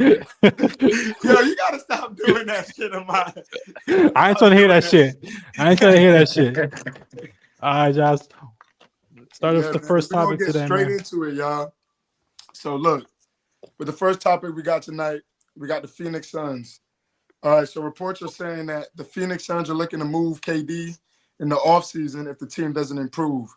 Yo, you gotta stop doing that shit, Ahmad. I ain't trying to hear that shit. I ain't trying to hear that shit. All right, Josh. Start Yeah, with the man. first We're gonna topic get today, straight man. into it, y'all. So look, with the first topic we got tonight, we got the Phoenix Suns. All right, so reports are saying that the Phoenix Suns are looking to move KD in the offseason if the team doesn't improve.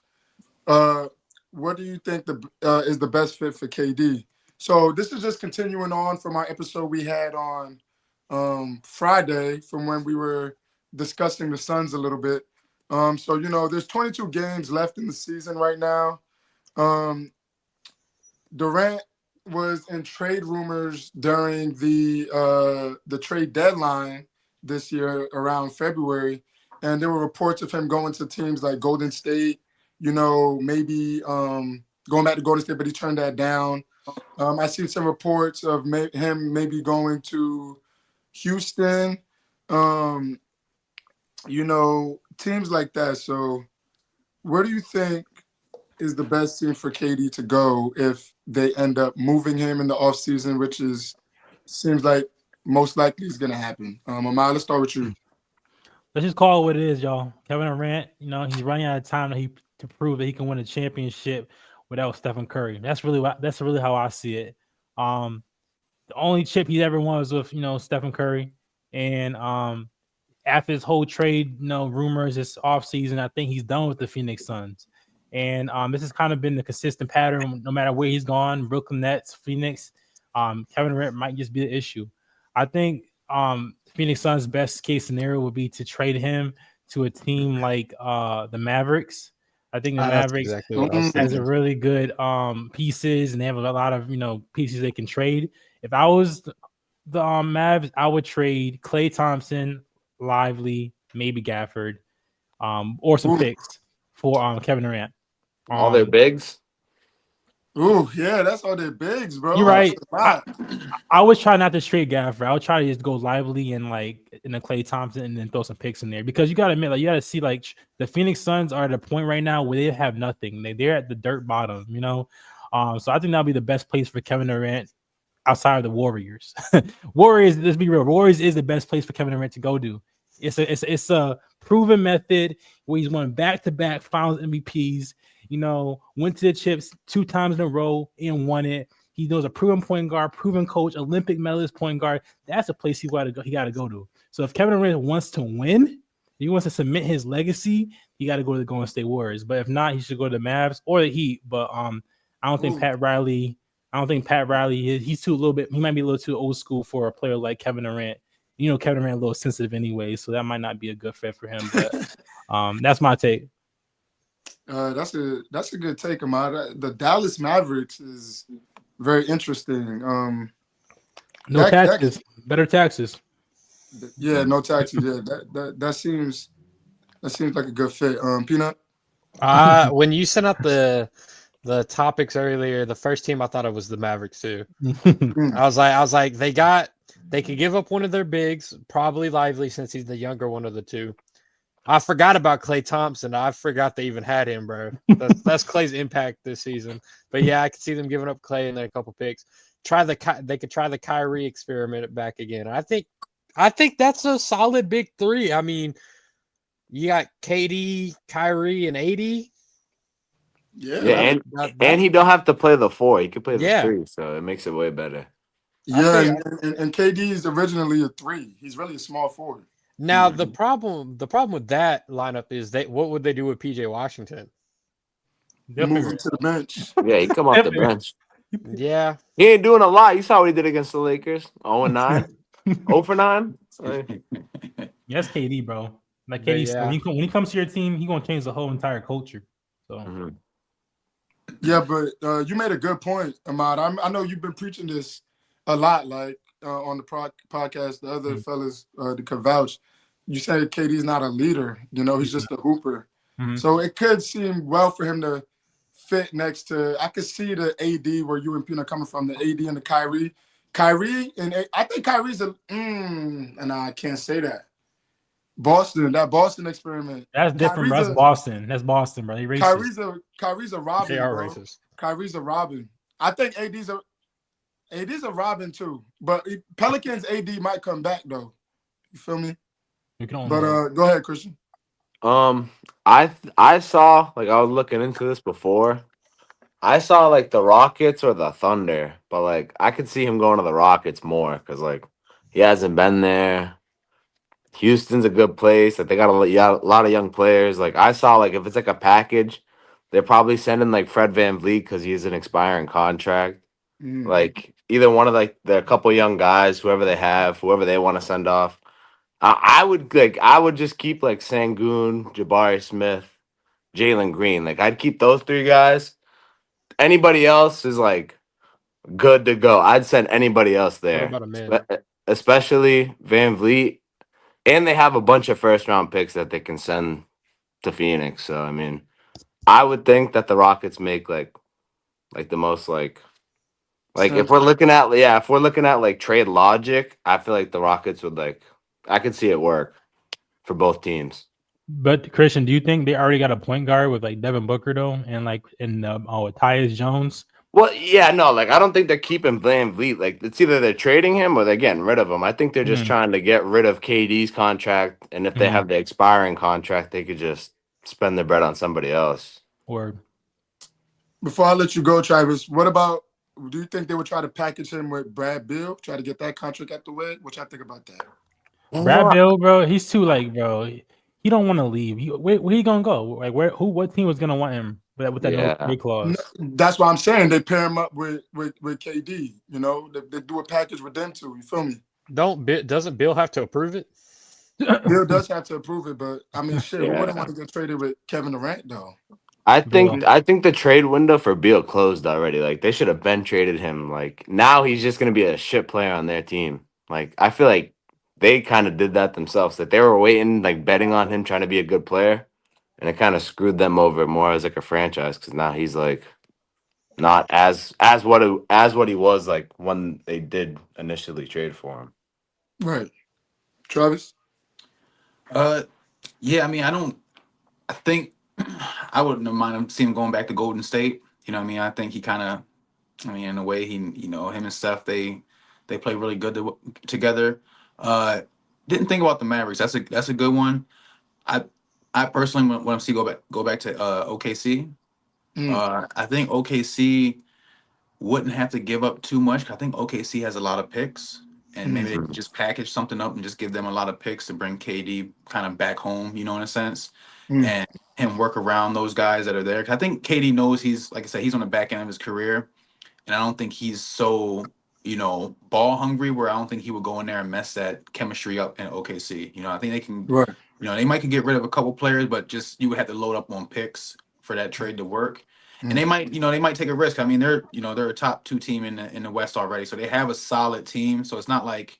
What do you think is the best fit for KD? So this is just continuing on from our episode we had on Friday from when we were discussing the Suns a little bit. So, there's 22 games left in the season right now. Durant was in trade rumors during the trade deadline this year around February, and there were reports of him going to teams like Golden State. Maybe going back to Golden State, but he turned that down. I see some reports of him maybe going to Houston. Teams like that. So, where do you think is the best team for KD to go if they end up moving him in the offseason, which seems like most likely is going to happen? Ahmad, let's start with you. Let's just call it what it is, y'all. Kevin Durant, he's running out of time to prove that he can win a championship without Stephen Curry. That's really how I see it. The only chip he ever won was with Stephen Curry, and after his whole trade rumors this offseason, I think he's done with the Phoenix Suns. And this has kind of been the consistent pattern no matter where he's gone. Brooklyn Nets, Phoenix, Kevin Durant might just be the issue. I think Phoenix Suns' best case scenario would be to trade him to a team like the Mavericks. I think the Mavericks exactly what I was has thinking. a really good pieces, and they have a lot of pieces they can trade. If I was the Mavs, I would trade Klay Thompson, Lively, maybe Gafford, or some picks for Kevin Durant. All their bigs. Ooh, yeah, that's all their bigs, bro. You're right. That's I would try not to trade Gafford. I would try to just go Lively and in a Klay Thompson and then throw some picks in there because you got to admit, you got to see the Phoenix Suns are at a point right now where they have nothing. They're at the dirt bottom, So I think that'll be the best place for Kevin Durant outside of the Warriors. Warriors, let's be real. Warriors is the best place for Kevin Durant to go to. It's a proven method where he's won back-to-back Finals MVPs. Went to the chips 2 times in a row and won it. He knows a proven point guard, proven coach, Olympic medalist point guard. That's a place he got to go to. So if Kevin Durant wants to win, he wants to cement his legacy, he got to go to the Golden State Warriors. But if not, he should go to the Mavs or the Heat. But I don't think Pat Riley. He's too a little bit. He might be a little too old school for a player like Kevin Durant. Kevin Durant a little sensitive anyway, so that might not be a good fit for him. But that's my take. That's a good take, Ahmad. The Dallas Mavericks is very interesting. No taxes, better taxes. Yeah, no taxes. Yeah, that seems like a good fit. Peanut. When you sent out the topics earlier, the first team I thought it was the Mavericks too. I was like, they could give up one of their bigs, probably Lively since he's the younger one of the two. I forgot about Klay Thompson. I forgot they even had him, bro. That's Klay's impact this season. But yeah, I could see them giving up Klay and then a couple picks. They could try the Kyrie experiment back again. I think that's a solid big three. I mean, you got KD, Kyrie, and AD. Yeah, and he don't have to play the 4. He could play the 3, so it makes it way better. Yeah, and KD is originally a 3. He's really a small forward. Now the problem with that lineup is what would they do with PJ Washington? Move him to the bench. Yeah, he come off the bench. Yeah, he ain't doing a lot. You saw what he did against the Lakers. 0-9, 0-9. Yes, KD, bro. Like KD, when he comes to your team, he's gonna change the whole entire culture. So. Yeah, but you made a good point, Ahmad. I know you've been preaching this a lot, on the podcast. The other fellas could vouch. You say KD's not a leader. He's just a hooper. Mm-hmm. So it could seem well for him to fit next to. I could see the AD where you and Pina coming from. The AD and the Kyrie. And I think Kyrie's and I can't say that. That Boston experiment. That's different, bro. That's Boston. That's Boston, bro. Kyrie's a Robin. They are bro. racist. Kyrie's a Robin. I think AD's AD's a Robin too, but Pelicans AD might come back though. You feel me? But go ahead, Christian. I saw, like, I was looking into this before. I saw like the Rockets or the Thunder, but like I could see him going to the Rockets more because like he hasn't been there. Houston's a good place. Like they got a lot of young players. Like I saw, like if it's like a package, they're probably sending like Fred VanVleet because he's an expiring contract. Like either one of like the couple young guys, whoever they have, whoever they want to send off. I would just keep like Sangoon, Jabari Smith, Jalen Green. Like I'd keep those three guys. Anybody else is like good to go. I'd send anybody else What there, about a man? especially Van Vliet. And they have a bunch of first round picks that they can send to Phoenix. So I mean, I would think that the Rockets make like the most like if we're looking at like trade logic, I feel like the Rockets would like I could see it work for both teams. But Christian, do you think they already got a point guard with like Devin Booker though, and like Tyus Jones? Well, yeah, no, like I don't think they're keeping Van Vliet. Like it's either they're trading him or they're getting rid of him. I think they're just trying to get rid of KD's contract, and if they have the expiring contract, they could just spend their bread on somebody else. Or before I let you go, Travis, what about? Do you think they would try to package him with Brad Beal, try to get that contract out the way? What y'all think about that? Brad Beal, bro, he's too like, bro. He don't want to leave. Where he gonna go? Like what team was gonna want him with that no trade clause? No, that's why I'm saying they pair him up with KD. You know, they do a package with them too. You feel me? Doesn't Bill have to approve it? Bill does have to approve it, but I mean, shit, we wouldn't want to get traded with Kevin Durant though. I think the trade window for Beal closed already. Like they should have been traded him. Like now he's just gonna be a shit player on their team. Like I feel like they kind of did that themselves. That they were waiting, like betting on him trying to be a good player, and it kind of screwed them over more as like a franchise because now he's like not as what he was like when they did initially trade for him. Right, Travis. Yeah, I mean, I think I wouldn't mind him seeing him going back to Golden State. You know what I mean? I think he kind of, I mean, in a way, him and Steph, they play really good together. Didn't think about the Mavericks. That's a good one. I personally want to see go back to OKC. I think OKC wouldn't have to give up too much. I think OKC has a lot of picks, and maybe they could just package something up and just give them a lot of picks to bring KD kind of back home, in a sense, and work around those guys that are there. 'Cause I think KD knows he's, like I said, he's on the back end of his career, and I don't think he's so, ball hungry where I don't think he would go in there and mess that chemistry up in OKC. I think they can, they might could get rid of a couple players, but just you would have to load up on picks for that trade to work. And they might, they might take a risk. I mean, they're a top 2 team in the West already, so they have a solid team. So it's not like,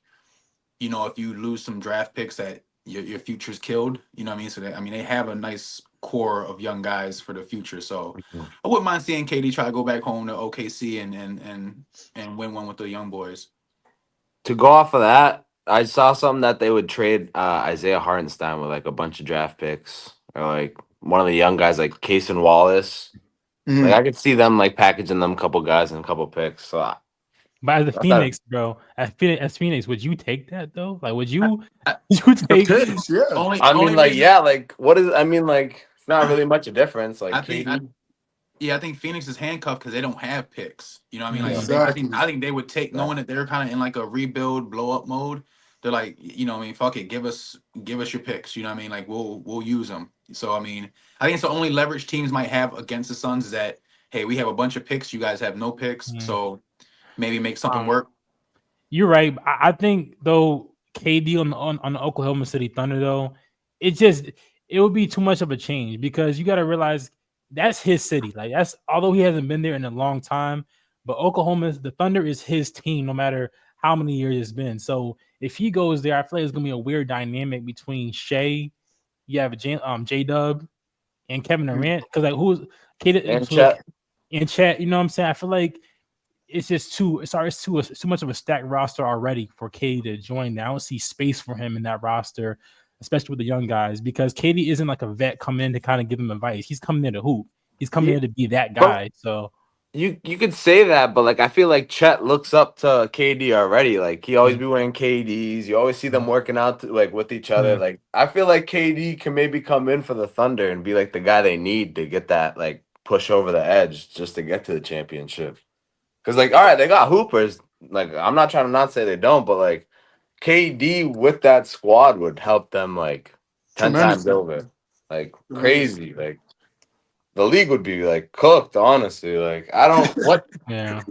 if you lose some draft picks that your future's killed. You know what I mean? So they have a nice core of young guys for the future. So I wouldn't mind seeing KD try to go back home to OKC and win one with the young boys. To go off of that, I saw something that they would trade Isaiah Hartenstein with like a bunch of draft picks or like one of the young guys like Cason Wallace. Like I could see them like packaging them a couple guys and a couple picks. So, but as a Phoenix, bro, as Phoenix, would you take that though? Like, would you take? Picks, yeah. I mean, like, it's not really much of a difference. Like, I think Phoenix is handcuffed because they don't have picks. You know what I mean? Like, exactly. I think they would take, knowing that they're kind of in like a rebuild, blow up mode. They're like, fuck it, give us your picks. You know what I mean? Like, we'll use them. So I mean, I think it's the only leverage teams might have against the Suns is that, hey, we have a bunch of picks, you guys have no picks, so maybe make something work. You're right. I think though KD on the Oklahoma City Thunder though, it would be too much of a change because you got to realize that's his city. Like although he hasn't been there in a long time, but the Thunder is his team no matter how many years it's been. So if he goes there, I feel like it's gonna be a weird dynamic between Shea, you have J-Dub, and Kevin Durant. Because like who's KD and Chet, you know what I'm saying? I feel like it's just too much of a stacked roster already for KD to join. I don't see space for him in that roster, especially with the young guys, because KD isn't like a vet coming in to kind of give him advice. He's coming in to hoop. He's coming in to be that guy. So You could say that, but like I feel like Chet looks up to KD already. Like he always be wearing KDs. You always see them working out like with each other. Yeah. Like I feel like KD can maybe come in for the Thunder and be like the guy they need to get that like push over the edge just to get to the championship. Cause like all right, they got hoopers. Like I'm not trying to not say they don't, but like KD with that squad would help them like 10 times Tremendously. over. Like Tremendously. crazy. Like the league would be like cooked, honestly. Like I don't what Yeah.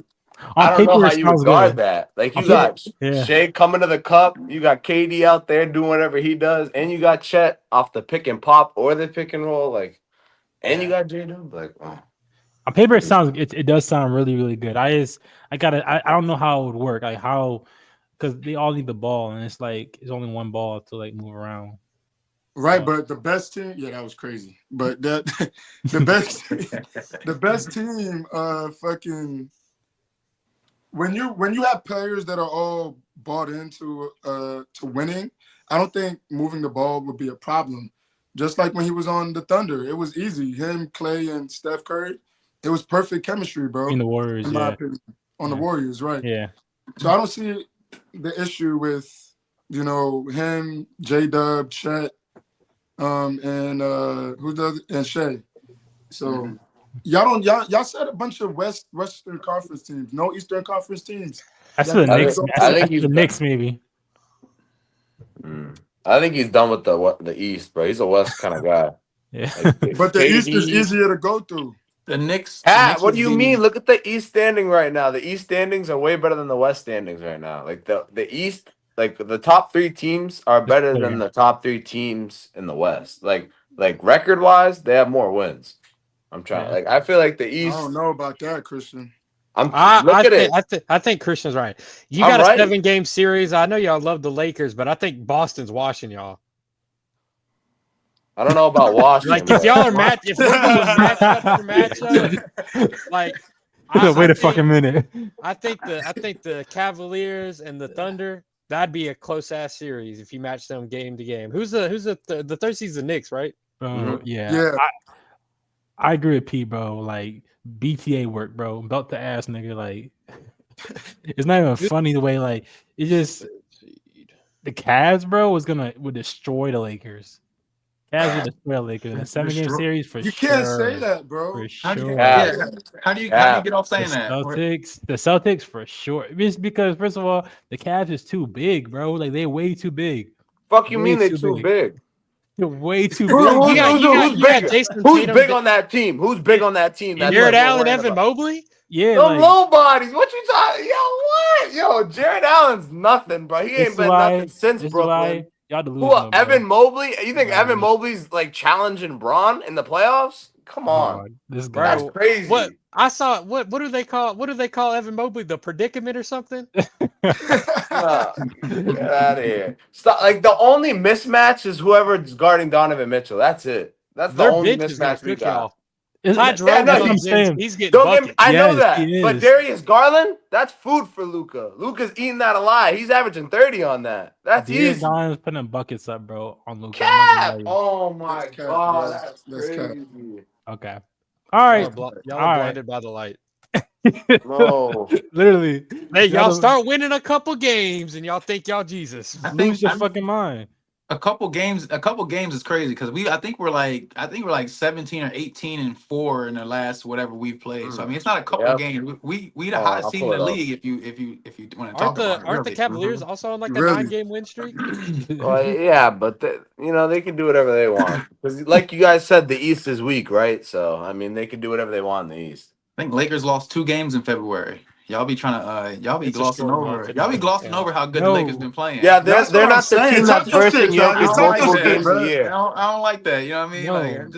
I On don't know paper, how it you would sounds guard good. that. Like On you paper, got yeah. Shea coming to the cup, you got KD out there doing whatever he does, and you got Chet off the pick and pop or the pick and roll, like, and you got J Dub, like, oh. On paper, it does sound really, really good. I don't know how it would work. Like how, because they all need the ball, and it's like it's only one ball to like move around. Right, but the best team, yeah, that was crazy. But the best team, fucking when you have players that are all bought into to winning, I don't think moving the ball would be a problem. Just like when he was on the Thunder, it was easy. Him, Clay, and Steph Curry, it was perfect chemistry, bro. In the Warriors, in my opinion, on the Warriors, right? Yeah. So I don't see the issue with him, J Dub, Chet. And who's the other? And Shea. So y'all said a bunch of Western Conference teams, no Eastern Conference teams. That's the Knicks. I think That's the Knicks, maybe. I think he's done with the East, bro. He's a West kind of guy. Yeah. Like, But the East is easier to go through. The Knicks. What do you mean? Look at the East standing right now. The East standings are way better than the West standings right now. Like the East, like the top 3 teams are better than the top 3 teams in the West. Like record wise, they have more wins. I'm trying. Like I feel like the East. I don't know about that, Christian. I think Christian's right. You got a right. 7-game series. I know y'all love the Lakers, but I think Boston's washing y'all. I don't know about Washington. Like if y'all are if we're going matchup for matchup, like wait a fucking minute. I think the Cavaliers and the Thunder, that'd be a close ass series if you match them game to game. Who's the third seed's the Knicks, right? Yeah. I agree with P, bro. Like BTA work, bro. Belt the ass, nigga. Like it's not even funny the way like it just the Cavs, bro, would destroy the Lakers. Cavs would destroy the Lakers in a 7-game series for sure. You can't say that, bro. For sure. How do you get off saying that? The Celtics for sure. It's because first of all, the Cavs is too big, bro. Like they're way too big. Fuck you mean they're too big? They're way too big. Who's big on that team? Who's big on that team? Jared Allen, Evan Mobley? Yeah, no low bodies. What you talking? Yo, what? Yo, Jared Allen's nothing, bro. He ain't been nothing since Brooklyn. Y'all delusional. Who? Evan Mobley? You think Evan Mobley's like challenging Braun in the playoffs? Come on, this guy. That's crazy. What I saw? What do they call? What do they call Evan Mobley? The predicament or something? Get out of here. Stop. Like the only mismatch is whoever's guarding Donovan Mitchell. That's it. That's the only mismatch we got. He's getting buckets. I know that, but Darius Garland, that's food for Luka. Luka's eating that alive. He's averaging 30 on that. That's Darius easy. Garland's putting buckets up, bro, on Luka. Cap. Oh my god, that's crazy. Okay. All right. Y'all are blinded by the light. No, literally. Hey, y'all start winning a couple games, and y'all think y'all Jesus. Lose your fucking mind. A couple games is crazy because I think we're like 17 or 18-4 in the last whatever we've played. So I mean it's not a couple games. We the hottest team in the league if you want to talk about it. Aren't the Cavaliers also on like a 9-game win streak? Well, yeah, but they can do whatever they want because like you guys said, the East is weak, right? So I mean they can do whatever they want in the East. I think Lakers lost 2 games in February. Y'all be trying to glossing over. Y'all be glossing over how good the Lakers been playing. Yeah, they're not the team that's versing Jokic multiple games a year. I don't like that. You know what I mean? No. Like,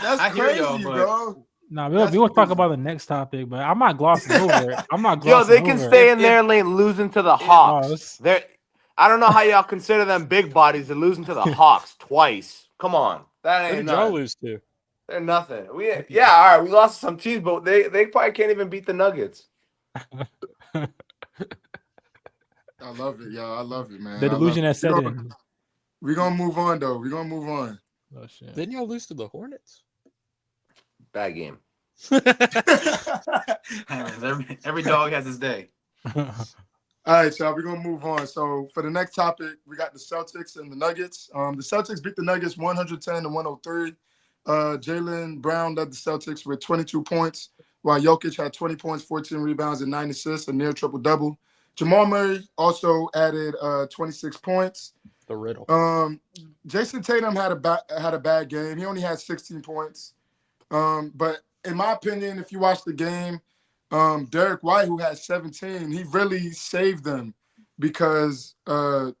that's crazy, bro. Nah, we want to talk about the next topic, but I'm not glossing over it. I'm not glossing over it. Yo, they can stay in their lane losing to the Hawks. I don't know how y'all consider them big bodies. They're losing to the Hawks twice. Come on. That ain't Who did y'all lose to? They're nothing. All right, we lost some teams, but they probably can't even beat the Nuggets. I love it, y'all. I love it, man. The delusion has set in. We're gonna move on, though. We're gonna move on. Oh, shit. Didn't y'all lose to the Hornets? Bad game. Every dog has his day. All right, y'all, we're going to move on. So for the next topic, we got the Celtics and the Nuggets. The Celtics beat the Nuggets 110-103. Jaylen Brown led the Celtics with 22 points, while Jokic had 20 points, 14 rebounds, and 9 assists, a near triple-double. Jamal Murray also added 26 points. The riddle. Jason Tatum had a bad game. He only had 16 points. But in my opinion, if you watch the game, Derek White, who had 17, he really saved them because going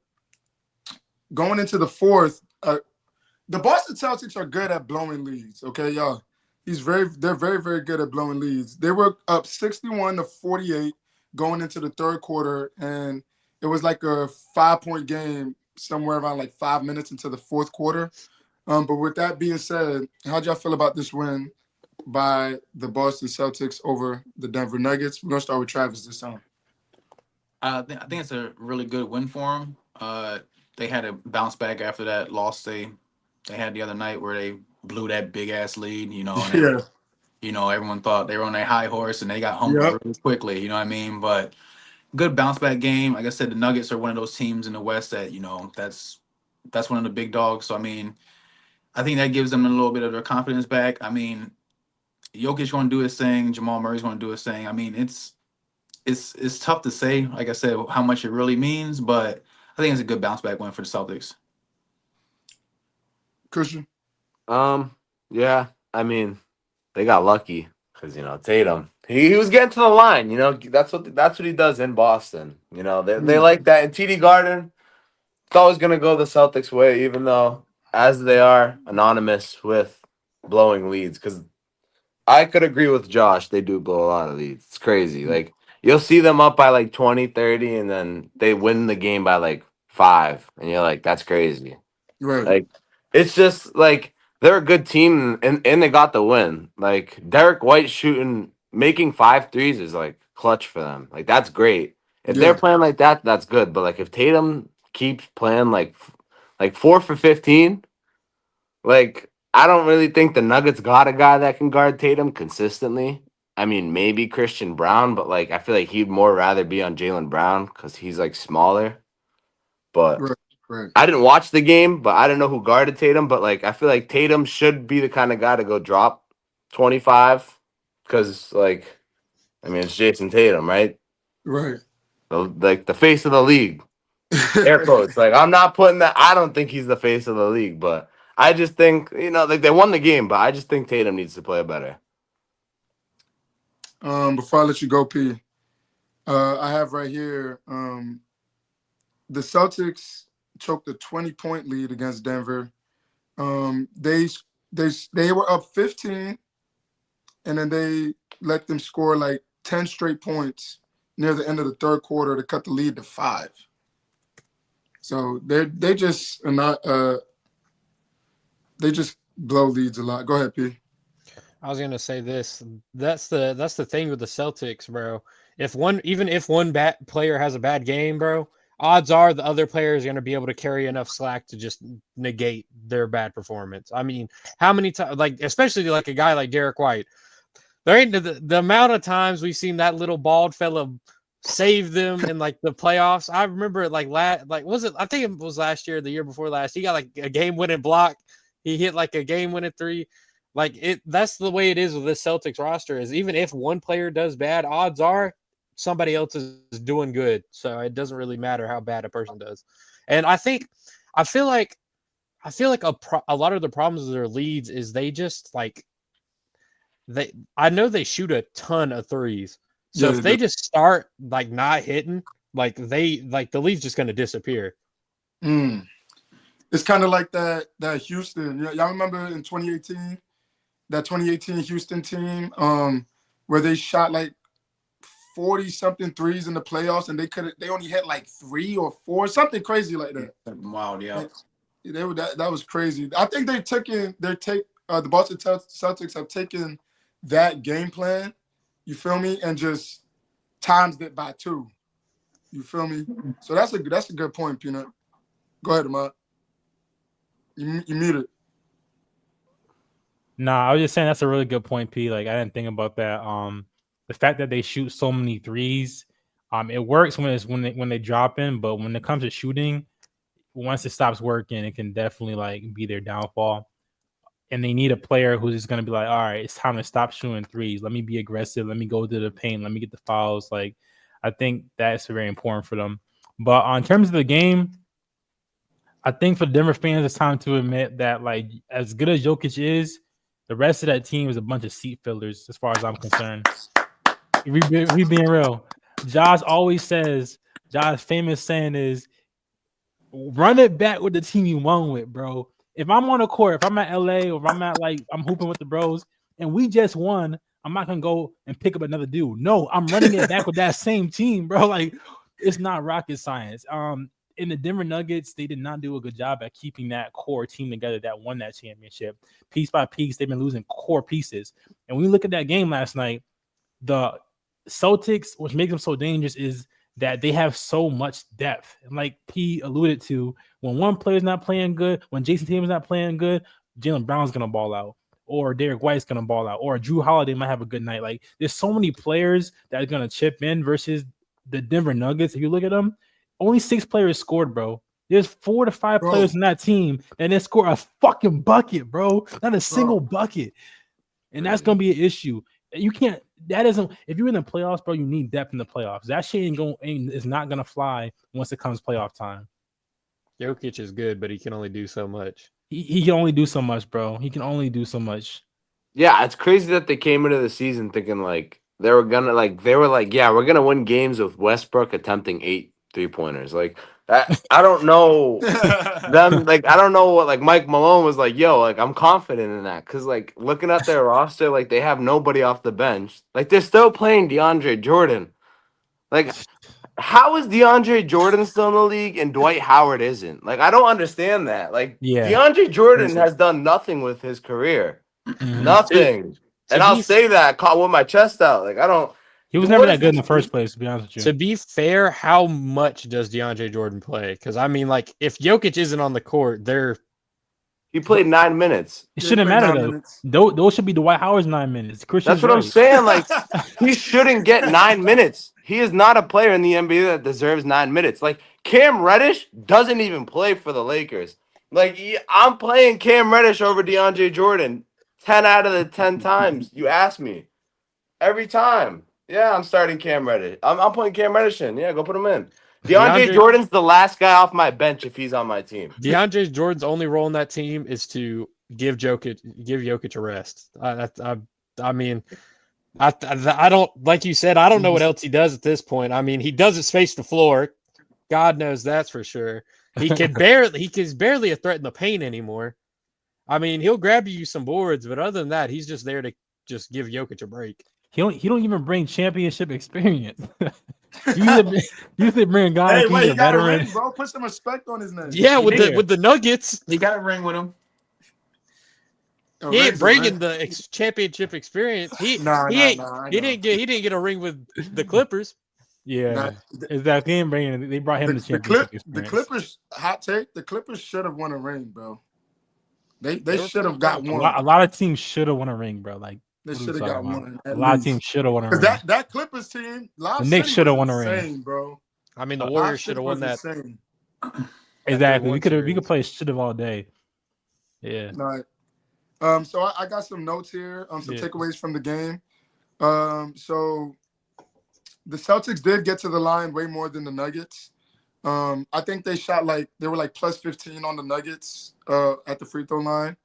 into the fourth, the Boston Celtics are good at blowing leads. Okay, y'all. They're very, very good at blowing leads. They were up 61-48 going into the third quarter, and it was like a 5-point game somewhere around like 5 minutes into the fourth quarter. But with that being said, how'd y'all feel about this win by the Boston Celtics over the Denver Nuggets? We're gonna start with Travis this time. I think it's a really good win for them. They had to bounce back after that loss they had the other night where they blew that big ass lead. And everyone thought they were on their high horse and they got humbled really quickly. You know what I mean? But good bounce back game. Like I said, the Nuggets are one of those teams in the West that that's one of the big dogs. So I mean, I think that gives them a little bit of their confidence back. I mean, Jokic going to do his thing. Jamal Murray's going to do his thing. I mean, it's tough to say, like I said, how much it really means, but I think it's a good bounce back win for the Celtics. Christian? Yeah, I mean, they got lucky because Tatum. He was getting to the line. That's what he does in Boston. They like that. In TD Garden, it's always gonna go the Celtics' way, even though as they are anonymous with blowing leads. Because I could agree with Josh, they do blow a lot of leads. It's crazy. Like you'll see them up by like 20, 30, and then they win the game by like 5, and you're like, that's crazy. Right. Like it's just like they're a good team and they got the win. Like Derek White making 5 threes is like clutch for them. Like that's great. If they're playing like that, that's good. But like if Tatum keeps playing like 4 for 15, like I don't really think the Nuggets got a guy that can guard Tatum consistently. I mean, maybe Christian Brown, but like I feel like he'd more rather be on Jaylen Brown because he's like smaller. But Right. I didn't watch the game, but I don't know who guarded Tatum. But like, I feel like Tatum should be the kind of guy to go drop 25 because, like, I mean, it's Jason Tatum, right? Right. The face of the league. Air quotes. Like, I'm not putting that. I don't think he's the face of the league, but I just think like they won the game, but I just think Tatum needs to play better. Before I let you go, P, I have right here the Celtics choked a 20-point lead against Denver. They were up 15, and then they let them score like 10 straight points near the end of the third quarter to cut the lead to 5. So they just are not they just blow leads a lot. Go ahead, P. I was gonna say this. That's the thing with the Celtics, bro. Even if one bad player has a bad game, bro, odds are the other player is gonna be able to carry enough slack to just negate their bad performance. I mean, how many times, like especially like a guy like Derek White, there ain't the amount of times we've seen that little bald fella save them in like the playoffs. I remember like was it? I think it was last year, the year before last. He got like a game-winning block. He hit like a game-winning 3. Like that's the way it is with this Celtics roster. Is even if one player does bad, odds are somebody else is doing good. So it doesn't really matter how bad a person does. And I feel like a lot of the problems with their leads is they just like I know they shoot a ton of threes. So if they just start like not hitting, like the lead's just gonna disappear. It's kind of like that Houston. Y'all remember in 2018? That 2018 Houston team, where they shot like 40-something threes in the playoffs, and they only hit like 3 or 4, something crazy like that. Wow, yeah. That was crazy. I think the Boston Celtics have taken that game plan, you feel me, and just times it by 2. You feel me? So that's a good point, Peanut. Go ahead, Ahmad. You muted. Nah, I was just saying that's a really good point, P. Like I didn't think about that. The fact that they shoot so many threes, it works when they drop in, but when it comes to shooting, once it stops working, it can definitely like be their downfall. And they need a player who's just gonna be like, all right, it's time to stop shooting threes. Let me be aggressive. Let me go to the paint. Let me get the fouls. Like, I think that's very important for them. But in terms of the game, I think for Denver fans, it's time to admit that, like, as good as Jokic is, the rest of that team is a bunch of seat fillers, as far as I'm concerned. If we being real, Josh always says, Josh's famous saying is, run it back with the team you won with, bro. If I'm on a court, if I'm at LA, or if I'm at I'm hooping with the bros, and we just won, I'm not gonna go and pick up another dude. No, I'm running it back with that same team, bro. Like, it's not rocket science. In the Denver Nuggets, they did not do a good job at keeping that core team together that won that championship. Piece by piece, they've been losing core pieces. And when you look at that game last night, the Celtics, which makes them so dangerous, is that they have so much depth. And like P alluded to, when one player's not playing good, when Jason Tatum's not playing good, Jaylen Brown's going to ball out, or Derek White's going to ball out, or Drew Holiday might have a good night. Like, there's so many players that are going to chip in versus the Denver Nuggets. If you look at them, only 6 players scored, bro. There's 4 to 5 players in that team, and they score a fucking bucket, bro. Not a single bucket. And that's going to be an issue. You can't. That isn't. If you're in the playoffs, bro, you need depth in the playoffs. That shit is not gonna fly once it comes playoff time. Jokic is good, but he can only do so much. He can only do so much, bro. He can only do so much. Yeah, it's crazy that they came into the season thinking like they were yeah, we're gonna win games with Westbrook attempting 8 3-pointers. Like that, I don't know them. Like I don't know what like Mike Malone was like. Yo, like I'm confident in that because like looking at their roster, like they have nobody off the bench. Like they're still playing DeAndre Jordan. Like how is DeAndre Jordan still in the league and Dwight Howard isn't? Like I don't understand that. Like DeAndre Jordan has done nothing with his career. Nothing. And I'll say that caught with my chest out. Like I don't. He was never that good in the first place, to be honest with you. To be fair, how much does DeAndre Jordan play? Because I mean, like, if Jokic isn't on the court, he played 9 minutes. It shouldn't matter though. Those should be Dwight Howard's 9 minutes. That's what I'm saying. Like he shouldn't get 9 minutes. He is not a player in the NBA that deserves 9 minutes. Like Cam Reddish doesn't even play for the Lakers. Like I'm playing Cam Reddish over DeAndre Jordan 10 out of the 10 times you ask me. Every time. Yeah, I'm starting Cam Reddish. I'm putting Cam Reddish in. Yeah, go put him in. DeAndre Jordan's the last guy off my bench if he's on my team. DeAndre Jordan's only role in that team is to give Jokic a rest. I mean, I don't, like you said, I don't know what else he does at this point. I mean, he doesn't space the floor. God knows that's for sure. He's barely a threat in the paint anymore. I mean, he'll grab you some boards, but other than that, he's just there to just give Jokic a break. He don't even bring championship experience. you bring a guy. Hey, wait, he got a ring, bro. Put some respect on his name. Yeah, with the Nuggets, he got a ring with him. He ain't bringing the championship experience. He didn't get a ring with the Clippers. Yeah, exactly. They brought him the championship experience. The Clippers, hot take. The Clippers should have won a ring, bro. They should have got one. A lot of teams should have won a ring, bro. Like. They should have got one. A lot of teams should have won a ring. That Clippers team, the Knicks should have won a ring, bro. I mean, the Warriors should have won that. Exactly. We could play should have all day. Yeah. All right. So I got some notes here. Some takeaways from the game. So the Celtics did get to the line way more than the Nuggets. I think they were like plus 15 on the Nuggets at the free throw line.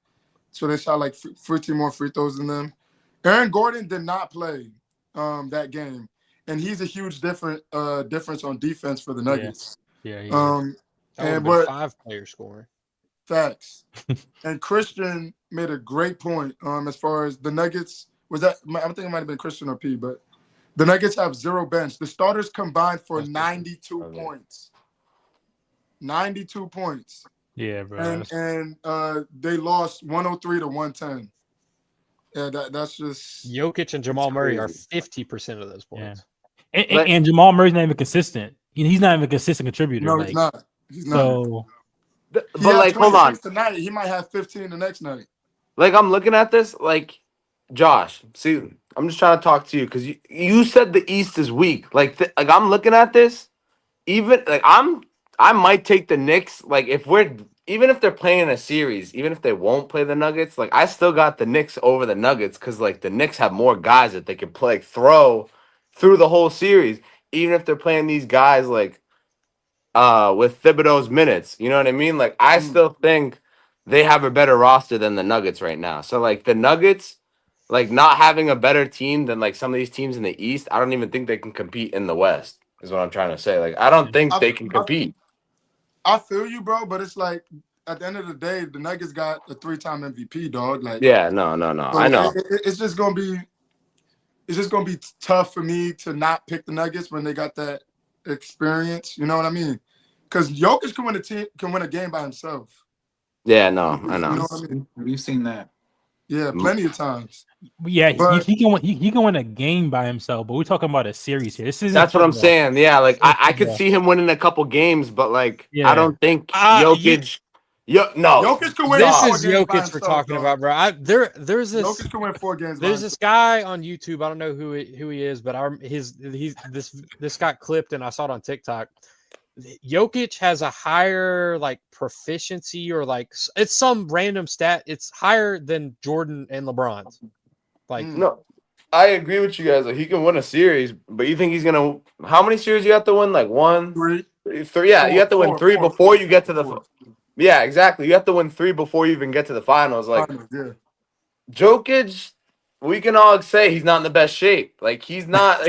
So they shot like 15 more free throws than them. Aaron Gordon did not play that game, and he's a huge difference on defense for the Nuggets. Yeah. But 5 players scoring. Facts. And Christian made a great point as far as the Nuggets. I think it might have been Christian or P, but the Nuggets have 0 bench. The starters combined for 92 points. 92 points. Yeah, bro. And they lost 103 to 110. Yeah, that's just Jokic and Jamal Murray are 50% of those points. Yeah. And Jamal Murray's not even consistent. He's not even a consistent contributor. No, he's not. He's not. So, but like, hold on. Tonight he might have 15 the next night. like I'm looking at this, like Josh. See, I'm just trying to talk to you because you said the East is weak. Like I'm looking at this, even like I might take the Knicks. Like even if they're playing a series, even if they won't play the Nuggets, like I still got the Knicks over the Nuggets because like the Knicks have more guys that they can play throw through the whole series, even if they're playing these guys like with Thibodeau's minutes. You know what I mean? Like I still think they have a better roster than the Nuggets right now. So like the Nuggets, like not having a better team than like some of these teams in the East, I don't even think they can compete in the West. Is what I'm trying to say. Like I don't think they can compete. I feel you, bro, but it's like at the end of the day, the Nuggets got a 3-time MVP, dog. Like, Yeah, no. so I know. it's just gonna be tough for me to not pick the Nuggets when they got that experience. You know what I mean? Because Jokic can win a game by himself. Yeah, no, I You know. know what I mean? We've seen that. Yeah, plenty of times. Yeah, But he can win a game by himself, but we're talking about a series here. This isn't That's what I'm football. saying. Yeah, like I could Football. see him winning a couple games, but like I Yeah. don't think You- Jokic. No, Jokic can win This 4 is games by Jokic we're himself, talking dog. about, bro. There's this Jokic can win 4 games by there's himself. this guy on YouTube. I don't know who he is, but this got clipped and I saw it on TikTok. Jokic has a higher like proficiency or like it's some random stat. It's higher than Jordan and LeBron's. Like no. I agree with you guys. Like he can win a series, but you think he's gonna? How many series you have to win? Like 1, 3, 3. Yeah, you have to win 4, 3 4, before you get to the. 4. Yeah, exactly. You have to win 3 before you even get to the finals. Like Yeah. Jokic, we can all say he's not in the best shape. Like he's not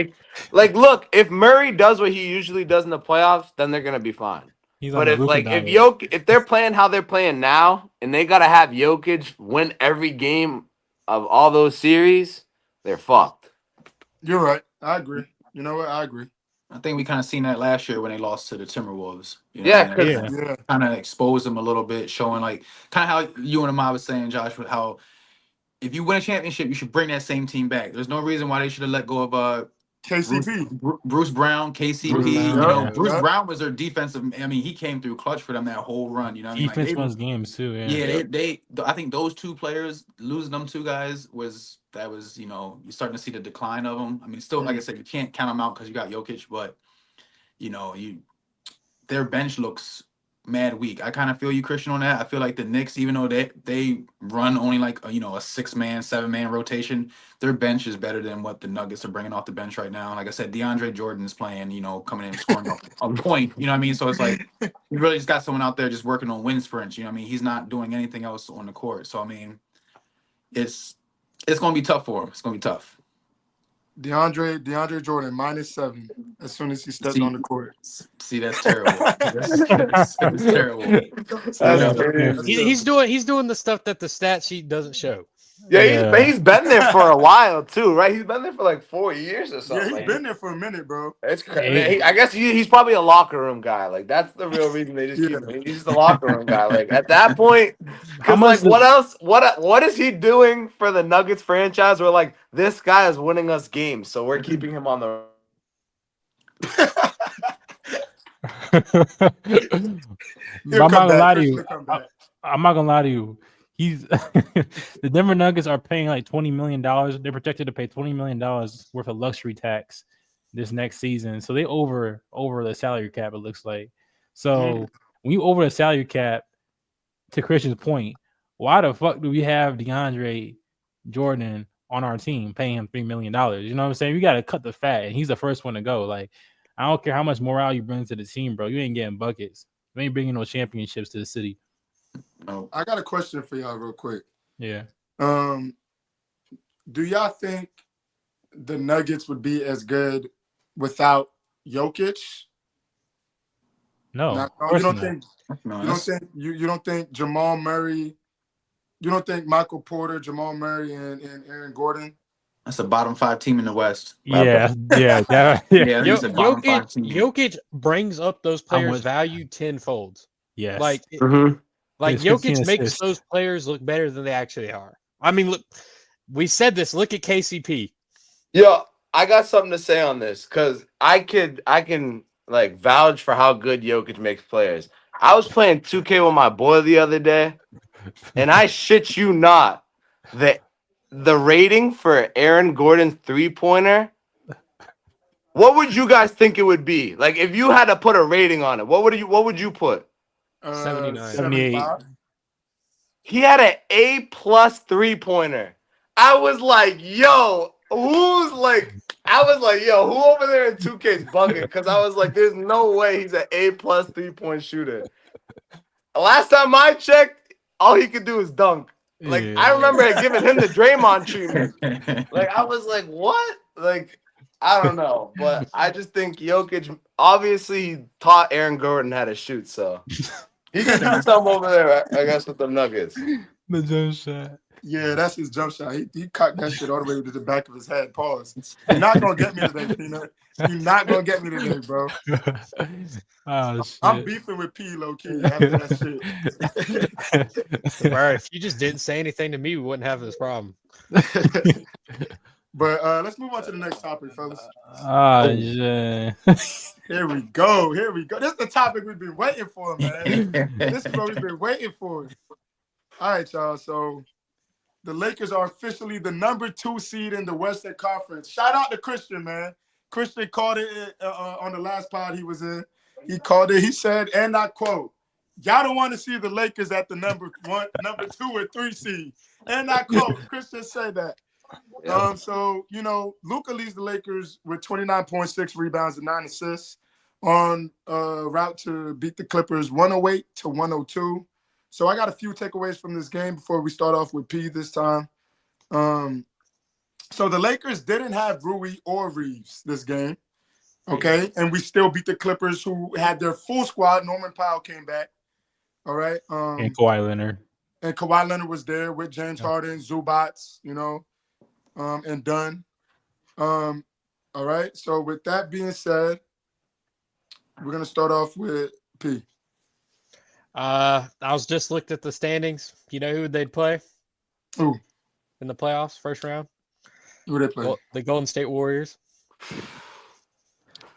like look, if Murray does what he usually does in the playoffs, then they're gonna be fine. He's on But the if Luka like diet. if they're playing how they're playing now and they gotta have Jokic win every game of all those series, they're fucked. You're right. I agree. You know what? I agree. I think we kind of seen that last year when they lost to the Timberwolves. You know Yeah, what I mean? because Yeah. Yeah. Kind of exposed them a little bit, showing like kind of how you and Amai was saying, Josh, with how if you win a championship, you should bring that same team back. There's no reason why they should have let go of KCP. Bruce Brown, Bruce KCP. Brown, You know, yeah. Bruce Brown was their defensive. I mean, he came through clutch for them that whole run. You know what I mean? Like Defense wins games too. Yeah. yeah, I think those two players losing them two guys was you know you're starting to see the decline of them. I mean, still like I said, you can't count them out because you got Jokic, but you know their bench looks mad weak. I kind of feel you, Christian, on that. I feel like the Knicks, even though they run only like a 6-man, 7-man rotation, their bench is better than what the Nuggets are bringing off the bench right now. And like I said, DeAndre Jordan is playing, coming in and scoring a point. You know what I mean? So it's like you really just got someone out there just working on win sprints. You know what I mean? He's not doing anything else on the court. So I mean, it's gonna be tough for him. It's gonna be tough. DeAndre Jordan -7 as soon as he steps on the court. See, that's terrible. That's terrible. that's Yeah. crazy. he's doing the stuff that the stat sheet doesn't show. Yeah, he's been there for a while too, right? He's been there for like 4 years or something. Yeah, he's been there for a minute, bro. It's crazy. I guess he's probably a locker room guy. Like that's the real reason they just keep him. He's just a locker room guy. Like at that point, because like what else? What is he doing for the Nuggets franchise? Where like this guy is winning us games, so we're keeping him on the. I'm not gonna lie to you. I'm not gonna lie to you. He's the Denver Nuggets are paying like $20 million. They're projected to pay $20 million worth of luxury tax this next season. So they over the salary cap, it looks like. So when you over the salary cap, to Christian's point, why the fuck do we have DeAndre Jordan on our team paying him $3 million? You know what I'm saying? We gotta cut the fat, and he's the first one to go. Like, I don't care how much morale you bring to the team, bro. You ain't getting buckets. You ain't bringing no championships to the city. No. I got a question for y'all real quick. Yeah. Do y'all think the Nuggets would be as good without Jokic? No. You don't think Jamal Murray? You don't think Michael Porter, Jamal Murray, and Aaron Gordon? That's a bottom 5 team in the West. Yeah. It's a bottom 5 team. Jokic brings up those players' value tenfold. Yes. Like His 15 Jokic makes assists. those players look better than they actually are. I mean, look, we said this. Look at KCP. Yo, I got something to say on this because I can like vouch for how good Jokic makes players. I was playing 2K with my boy the other day, and I shit you not. the rating for Aaron Gordon's 3-pointer. What would you guys think it would be? Like if you had to put a rating on it, what would you put? 79. 75. He had an A+ 3-pointer. I was like, yo, who over there in 2K is bugging? Because I was like, there's no way he's an A+ 3-point shooter. Last time I checked, all he could do is dunk. Like I remember giving him the Draymond treatment. Like I was like, what? Like I don't know, but I just think Jokic obviously he taught Aaron Gordon how to shoot, so he can do something over there, I guess, with the Nuggets. The jump shot. Yeah, that's his jump shot. He cocked that shit all the way to the back of his head. Pause. You're not gonna get me today, Peanut. You're not gonna get me today, bro. Oh shit. I'm beefing with P low key after that shit. Bro, if you just didn't say anything to me, we wouldn't have this problem. But let's move on to the next topic, fellas. Oh yeah. Here we go. This is the topic we've been waiting for, man. This is what we've been waiting for. All right, y'all. So the Lakers are officially the number 2 seed in the Western Conference. Shout out to Christian, man. Christian called it on the last pod he was in. He called it. He said, and I quote, "Y'all don't want to see the Lakers at the number 2 or 3 seed." And I quote, Christian said that. Yeah. So, Luka leads the Lakers with 29.6 rebounds and 9 assists on route to beat the Clippers 108-102. So I got a few takeaways from this game before we start off with P this time. So the Lakers didn't have Rui or Reeves this game, okay? And we still beat the Clippers, who had their full squad. Norman Powell came back, all right? And Kawhi Leonard. And Kawhi Leonard was there with James Harden, Zubats, and Dunn. All right. So with that being said, we're gonna start off with P. I was just looked at the standings. You know who they'd play? Who? In the playoffs, first round? Who they play? Well, the Golden State Warriors.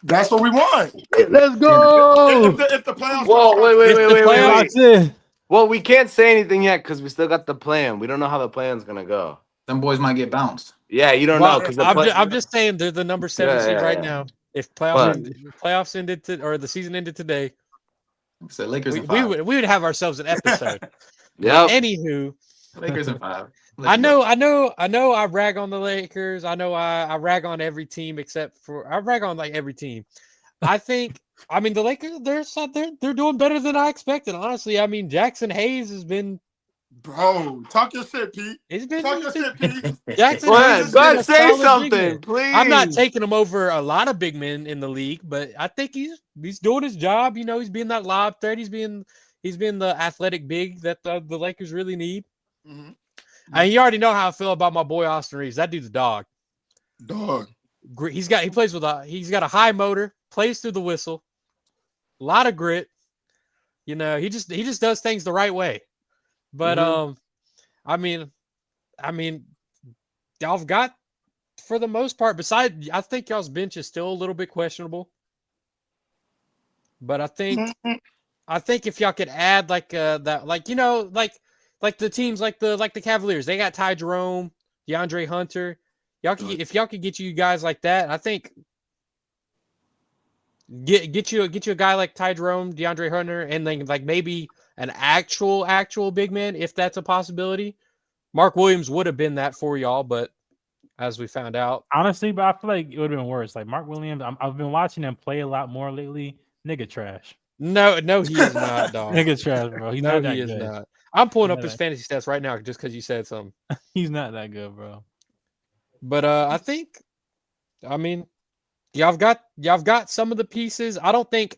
That's what we want. Let's go. If the playoffs. Whoa, wait. It. Well, we can't say anything yet because we still got the plan. We don't know how the plan's gonna go. Them boys might get bounced. Yeah, you don't know because I'm just saying they're the number 7 seed right now. If playoffs ended or the season ended today, So Lakers in we 5. would have ourselves an episode. Yeah. Anywho, Lakers in 5. I know. I rag on the Lakers. I know. I rag on every team I rag on like every team. I mean, the Lakers. They're doing better than I expected. Honestly, I mean, Jackson Hayes has been. Bro, talk your shit, Pete. Talk your shit, Pete. Jackson Go Hayes ahead, has say been a solid big something, man. please. I'm not taking him over a lot of big men in the league, but I think he's doing his job. He's being that lob threat. He's being the athletic big that the Lakers really need. Mm-hmm. And you already know how I feel about my boy Austin Reeves. That dude's a dog. He's got a high motor, plays through the whistle, a lot of grit. He just does things the right way. But I mean, y'all have got, for the most part, I think y'all's bench is still a little bit questionable. But I think if y'all could add like the teams like the Cavaliers, they got Ty Jerome, DeAndre Hunter. If y'all could get you guys like that, I think get you a guy like Ty Jerome, DeAndre Hunter, and then like maybe an actual big man, if that's a possibility. Mark Williams would have been that for y'all, but as we found out, honestly, but I feel like it would have been worse. Like Mark Williams, I've been watching him play a lot more lately. Nigga trash. No, he is not, dog. Nigga trash, bro. He's not that good. Not. I'm pulling up his fantasy stats right now just because you said something. He's not that good, bro. But I mean, y'all have got some of the pieces. I don't think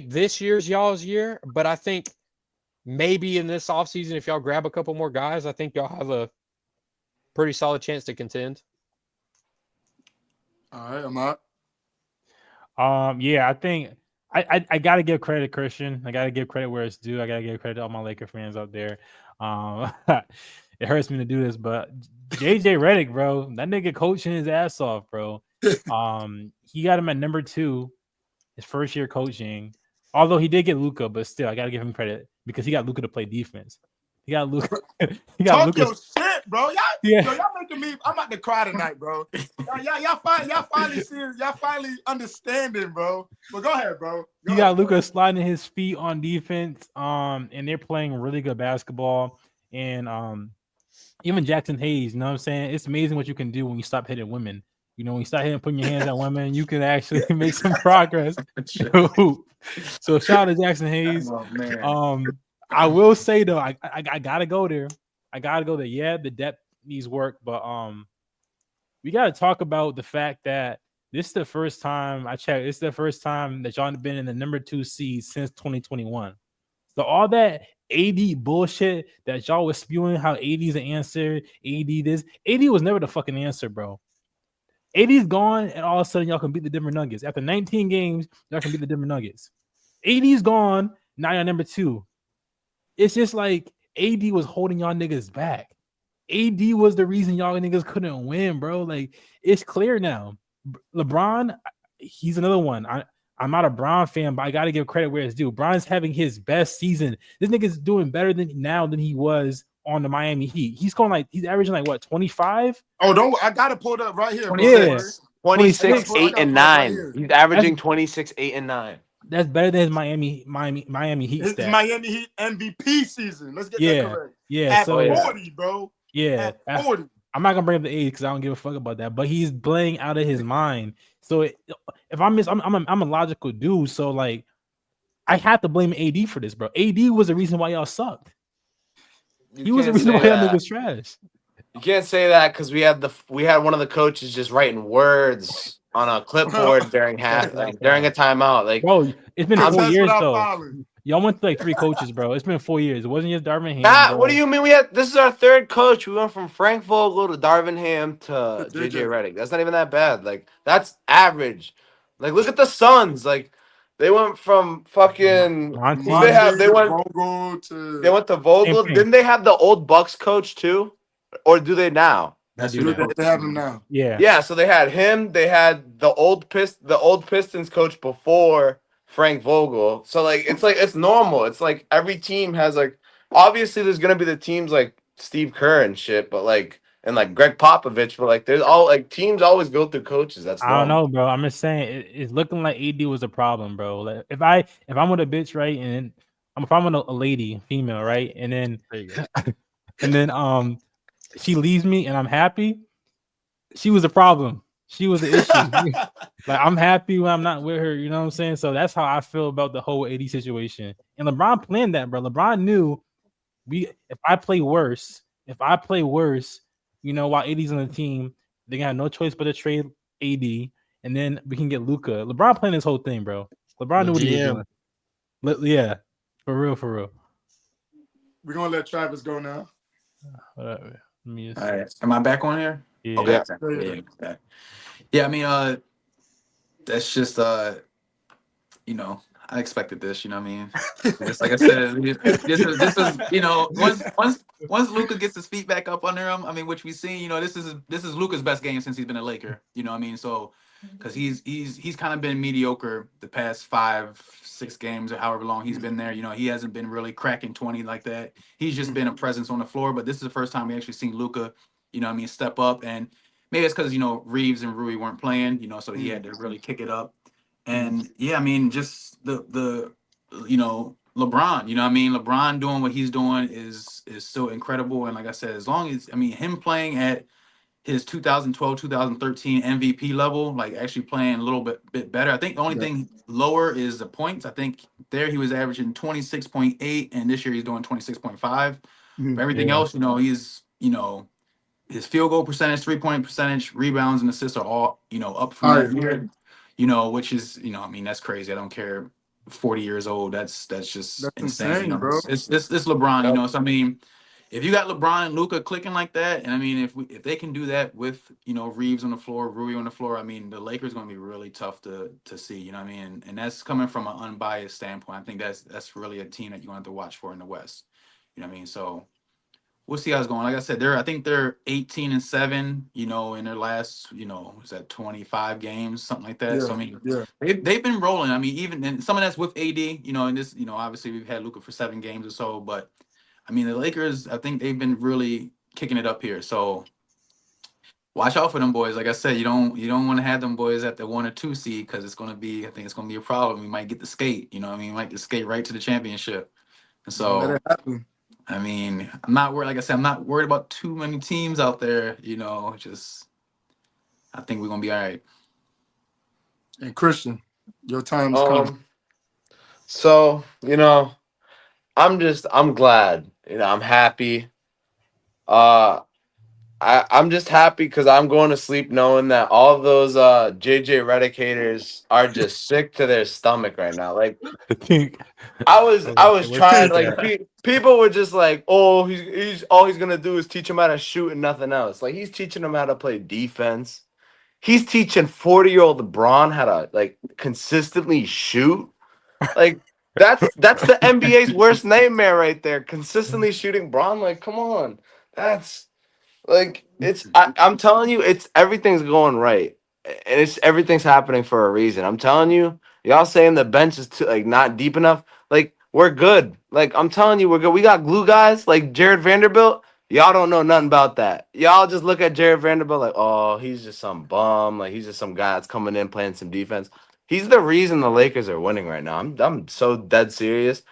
this year's y'all's year, but I think maybe in this offseason, if y'all grab a couple more guys, I think y'all have a pretty solid chance to contend. All right, I'm out. Yeah, I think I gotta give credit to Christian. I gotta give credit where it's due. I gotta give credit to all my Laker fans out there. It hurts me to do this, but JJ Redick, bro, that nigga coaching his ass off, bro. He got him at number 2, his first year coaching. Although he did get Luka, but still, I gotta give him credit because he got Luka to play defense. He got Luka. He got Talk your Lucas. shit, bro. Yeah. Y'all making me. I'm about to cry tonight, bro. Y'all finally serious. Y'all finally understanding, bro. But go ahead, bro. You got Luka sliding his feet on defense. And they're playing really good basketball. And even Jackson Hayes, you know what I'm saying? It's amazing what you can do when you stop hitting women. You know, when you start putting your hands on women, you can actually make some progress. So shout out to Jackson Hayes. Oh, man. I will say though, I gotta go there. I gotta go there. Yeah, the depth needs work, but we gotta talk about the fact that this is the first time I checked. It's the first time that y'all have been in the number 2 seed since 2021. So all that AD bullshit that y'all was spewing, how AD's an answer, AD this, AD was never the fucking answer, bro. AD's gone, and all of a sudden y'all can beat the Denver Nuggets. After 19 games, y'all can beat the Denver Nuggets. AD's gone, now you're number 2. It's just like AD was holding y'all niggas back. AD was the reason y'all niggas couldn't win, bro. Like, it's clear now. LeBron, he's another one. I'm not a Bron fan, but I got to give credit where it's due. Bron's having his best season. This nigga's doing better than he was on the Miami Heat. He's averaging like what, 25? Oh, I got to pull it up right here. 26. 26, 8, and 9. Right, He's averaging 26, 8, and 9. That's better than his Miami Heat his stat. Miami Heat MVP season. Let's get that correct. Yeah. At So 40, bro. yeah, At 40. I'm not gonna bring up the age because I don't give a fuck about that. But he's playing out of his mind. So I'm a logical dude. So like, I have to blame AD for this, bro. AD was the reason why y'all sucked. He was the reason why y'all niggas trash. You can't say that because we had one of the coaches just writing words on a clipboard during during a timeout. Like, bro, it's been 4 years though. Following. Y'all went through like 3 coaches, bro. It's been 4 years. It wasn't just Darvin Ham. Matt, what do you mean? This is our 3rd coach. We went from Frank Vogel to Darvin Ham to JJ Redick. That's not even that bad. Like, that's average. Like, look at the Suns. Like, they went from fucking they went to Vogel. Didn't they have the old Bucks coach too? Or do they now? That's They have him now. Yeah. So they had him. They had the old Pistons coach before Frank Vogel. So like it's normal. It's like every team has like, obviously there's gonna be the teams like Steve Kerr and shit, but like, and like Greg Popovich, but like there's all like teams always go through coaches. That's normal. I don't know, bro. I'm just saying it's looking like AD was a problem, bro. Like, if I'm with a bitch, right, and if I'm with a lady, female, right, and then she leaves me and I'm happy, she was a problem. She was the issue. Like, I'm happy when I'm not with her, you know what I'm saying? So that's how I feel about the whole AD situation. And LeBron planned that, bro. LeBron knew if I play worse, you know, while AD's on the team, they have no choice but to trade AD, and then we can get Luka. LeBron planned this whole thing, bro. LeBron knew what he was doing. Yeah, for real. We're gonna let Travis go now. All right. Am I back on here? Yeah. Okay. Yeah, I mean, that's just you know, I expected this, you know what I mean? Just like I said, this is you know, once Luka gets his feet back up under him, I mean, which we've seen, you know, this is Luka's best game since he's been a Laker, you know what I mean? So because he's kind of been mediocre the past 5-6 games or however long he's been there. You know, he hasn't been really cracking 20 like that. He's just been a presence on the floor. But this is the first time we actually seen Luka, you know what I mean, step up. And maybe it's because, you know, Reeves and Rui weren't playing, you know, so he had to really kick it up. And yeah, I mean, just the you know, LeBron, you know what I mean? LeBron doing what he's doing is so incredible. And like I said, as long as, I mean, him playing at his 2012, 2013 MVP level, like actually playing a little bit better. I think the only thing lower is the points. I think there he was averaging 26.8, and this year he's doing 26.5. But everything else, you know, he's, you know, his field goal percentage, 3-point percentage, rebounds, and assists are all, you know, up from that year. You know, which is, you know, I mean, that's crazy. I don't care. 40 years old. That's just insane, you know? bro. It's LeBron, you know. So I mean, if you got LeBron and Luka clicking like that, and I mean, if they can do that with, you know, Reeves on the floor, Rui on the floor, I mean, the Lakers going to be really tough to see, you know what I mean? And that's coming from an unbiased standpoint. I think that's really a team that you want to watch for in the West. You know what I mean? So we'll see how it's going. Like I said, I think they're 18-7, you know, in their last, you know, is that 25 games, something like that. So I mean, they've been rolling. I mean, even and some of that's with AD, you know, and this, you know, obviously we've had Luka for 7 games or so, but I mean, the Lakers, I think they've been really kicking it up here. So watch out for them boys. Like I said, you don't want to have them boys at the 1 or 2 seed because it's gonna be, I think it's gonna be a problem. We might get the skate. You know what I mean? We might get the skate right to the championship. And Don't let so it happen. I mean, I'm not worried. Like I said, I'm not worried about too many teams out there. Just I think we're gonna be all right. And Christian, your time is coming. So, I'm glad. I'm happy. I'm just happy because I'm going to sleep knowing that all of those JJ Redick haters are just sick to their stomach right now. Like I think I was We're trying too like people were just like, oh, he's all he's gonna do is teach him how to shoot and nothing else. Like he's teaching him how to play defense. He's teaching 40-year-old LeBron how to like consistently shoot. Like that's the NBA's worst nightmare right there. Consistently shooting Bron. Like, come on. That's like I'm telling you, it's everything's going right. And it's everything's happening for a reason. I'm telling you, y'all saying the bench is too, like not deep enough. Like, we're good. Like, I'm telling you, we're good. We got glue guys like Jared Vanderbilt. Y'all don't know nothing about that. Y'all just look at Jared Vanderbilt like, oh, he's just some bum. Like he's just some guy that's coming in playing some defense. He's the reason the Lakers are winning right now. I'm so dead serious.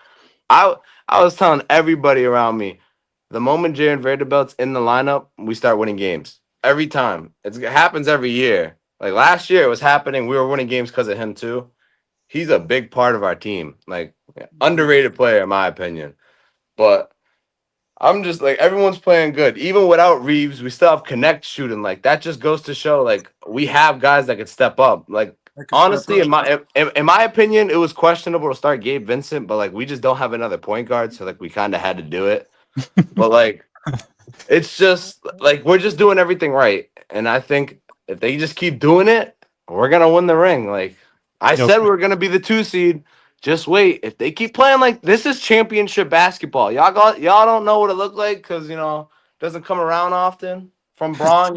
I I was telling everybody around me, the moment Jared Vanderbilt's in the lineup, we start winning games every time. It happens every year. Like last year, it was happening. We were winning games because of him too. He's a big part of our team. Like underrated player in my opinion. But I'm just like everyone's playing good. Even without Reeves, we still have connect shooting. Like that just goes to show like we have guys that could step up. Like That can step honestly, up. in my opinion, it was questionable to start Gabe Vincent, but like we just don't have another point guard, so like we kind of had to do it. But like it's just like we're just doing everything right. And I think if they just keep doing it, we're gonna win the ring. Like I Yo, said, we're gonna be the 2 seed. Just wait. If they keep playing like this is championship basketball. Y'all don't know what it looked like because it doesn't come around often from Braun.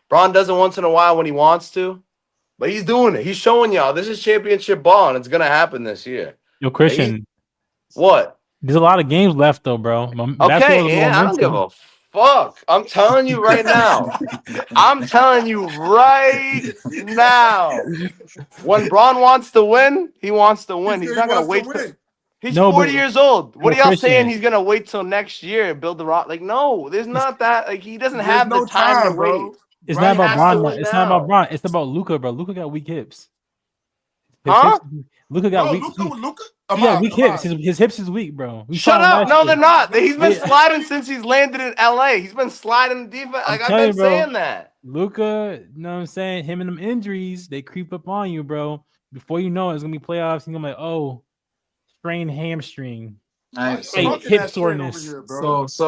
Braun does it once in a while when he wants to, but he's doing it. He's showing y'all this is championship ball and it's gonna happen this year. yo, And he's Christian, what? there's a lot of games left though, bro. Basketball is Okay, and I don't give momentum. a fuck. I'm telling you right now. I'm telling you right now. When Braun wants to win, he wants to win. He He's said he not gonna wants to wait. win. He's No, 40 but years old. What yo, are y'all saying? Christian, He's gonna wait till next year and build the rock? Like, no, there's not that. Like, he doesn't There's have the no time to time, wait. bro. it's He not Right about has to Bron. now, No, win it's not about now. Bron. It's about Luka, bro. Luka got weak hips. His Huh? hips. Luka got bro. weak. Luka. He got Ahmad, weak hips. Ahmad. His hips is weak, bro. We Shut saw him up. last No, they're year. not. He's been Yeah, sliding since he's landed in LA. He's been sliding the defense. I'm Like, I've telling been you, bro. saying that. Luka, you know what I'm saying? Him and them injuries, they creep up on you, bro. Before you know it, it's gonna be playoffs. And you're like, oh, strained hamstring, All Why right, you hey, so talking hip that shit over soreness. here, bro? Don't. if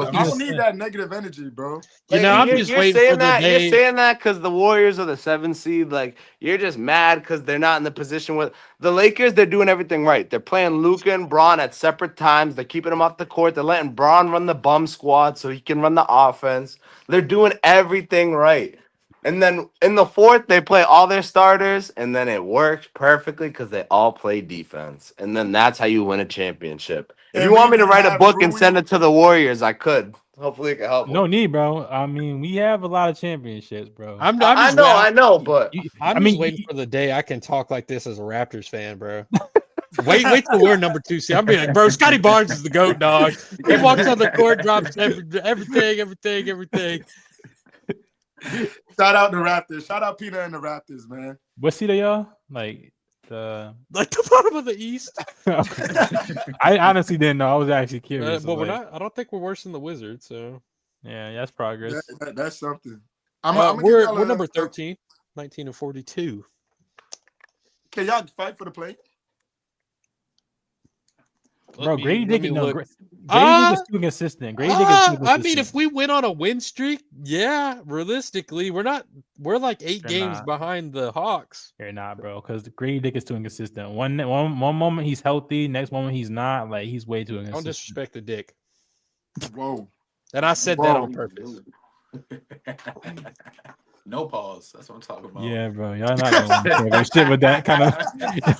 I'm you I just don't need saying. that negative energy, bro. Like I'm you're, just you're waiting for saying the that you're day. saying that because the Warriors are the 7th seed. Like you're just mad because they're not in the position with the Lakers. They're doing everything right. They're playing Luka and Braun at separate times. They're keeping them off the court. They're letting Braun run the bum squad so he can run the offense. They're doing everything right. And then in the 4th, they play all their starters, and then it works perfectly because they all play defense. And then that's how you win a championship. If you And want we me to didn't write a have book and send Rui. it to the Warriors, I could. Hopefully, it can help No them. need, bro. I mean, we have a lot of championships, bro. I'm I just know, waiting. I know, but I'm I just mean, waiting for the day I can talk like this as a Raptors fan, bro. Wait till we're number 2 seed. I'm being like, bro, Scotty Barnes is the GOAT, dog. He walks on the court, drops everything. Shout out the Raptors. Shout out Peter and the Raptors, man. what seed are y'all? Like the. Like the bottom of the East. I honestly didn't know. I was actually curious. But we're like, not. I don't think we're worse than the Wizards. So yeah, that's progress. That's something. I'm gonna give y'all we're number 13, 19-42. Can y'all fight for the play? Bro, Grady Let Dick me is look. Grady Dick is too consistent. Grady Dick is too consistent. I mean, if we went on a win streak, yeah, realistically, we're not. We're like 8 They're games not. behind the Hawks. They're not, bro, because Grady Dick is too inconsistent. One moment he's healthy, next moment he's not. Like he's way too Don't inconsistent. disrespect the Dick. Whoa. And I said that on purpose. No pause. That's what I'm talking about. Yeah, bro. Y'all not gonna win the championship with that kind of.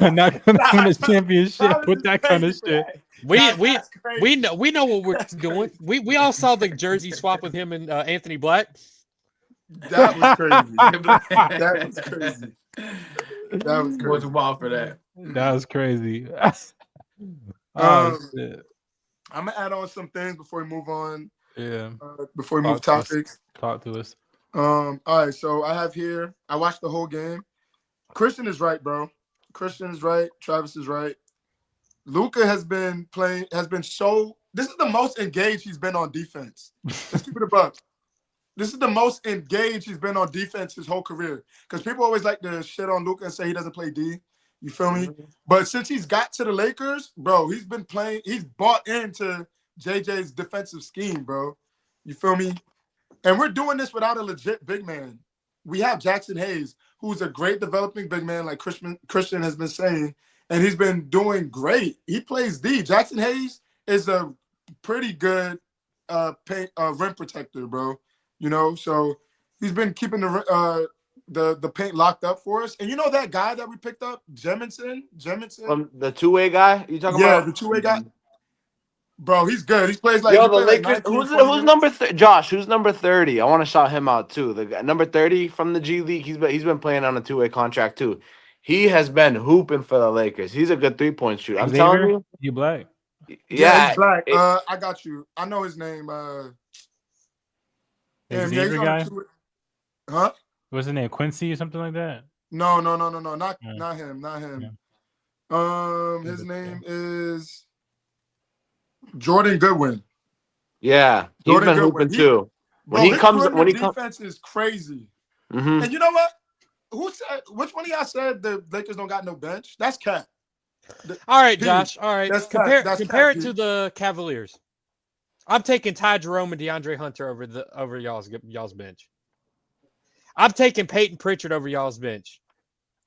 Y'all not gonna win the championship with that kind of shit. We know what we're doing. We all saw the jersey swap with him and Anthony Black. That was crazy. That was crazy. That was Boys crazy. wild for that. That was crazy. Oh shit. I'm gonna add on some things before we move on. Yeah. Before we move topics. Talk to us. All right, so I have here. I watched the whole game. Christian is right, bro. Christian is right. Travis is right. Luka has been so. This is the most engaged he's been on defense. Let's keep it a buck. This is the most engaged he's been on defense his whole career. Because people always like to shit on Luka and say he doesn't play D. You feel me? But since he's got to the Lakers, bro, he's been playing. He's bought into JJ's defensive scheme, bro. You feel me? And we're doing this without a legit big man. We have Jackson Hayes, who's a great developing big man, like Christian has been saying, and he's been doing great. He plays D. Jackson Hayes is a pretty good rim protector, bro. You know, so he's been keeping the paint locked up for us. And you know that guy that we picked up, Jemison? The two-way guy you talking about? Yeah, the two-way guy. Bro, he's good. He plays like the Lakers. 19, Who's number Josh? Who's number 30? I want to shout him out too. The guy, number 30 from the G League. He's been playing on a two-way contract too. He has been hooping for the Lakers. He's a good three-point shooter. I'm telling you. You black? Yeah, he's black. I got you. I know his name. Xavier guy? Huh? What's his name? Quincy or something like that? No. Not him. Yeah. His name is Jordan Goodwin. Yeah, he's been hooping too. When he comes, defense is crazy. Mm-hmm. And you know what? Who said? Which one of y'all said the Lakers don't got no bench? That's cap. All right, Josh. All right. Compare it cap, to the Cavaliers. I'm taking Ty Jerome and DeAndre Hunter over y'all's bench. I'm taking Peyton Pritchard over y'all's bench.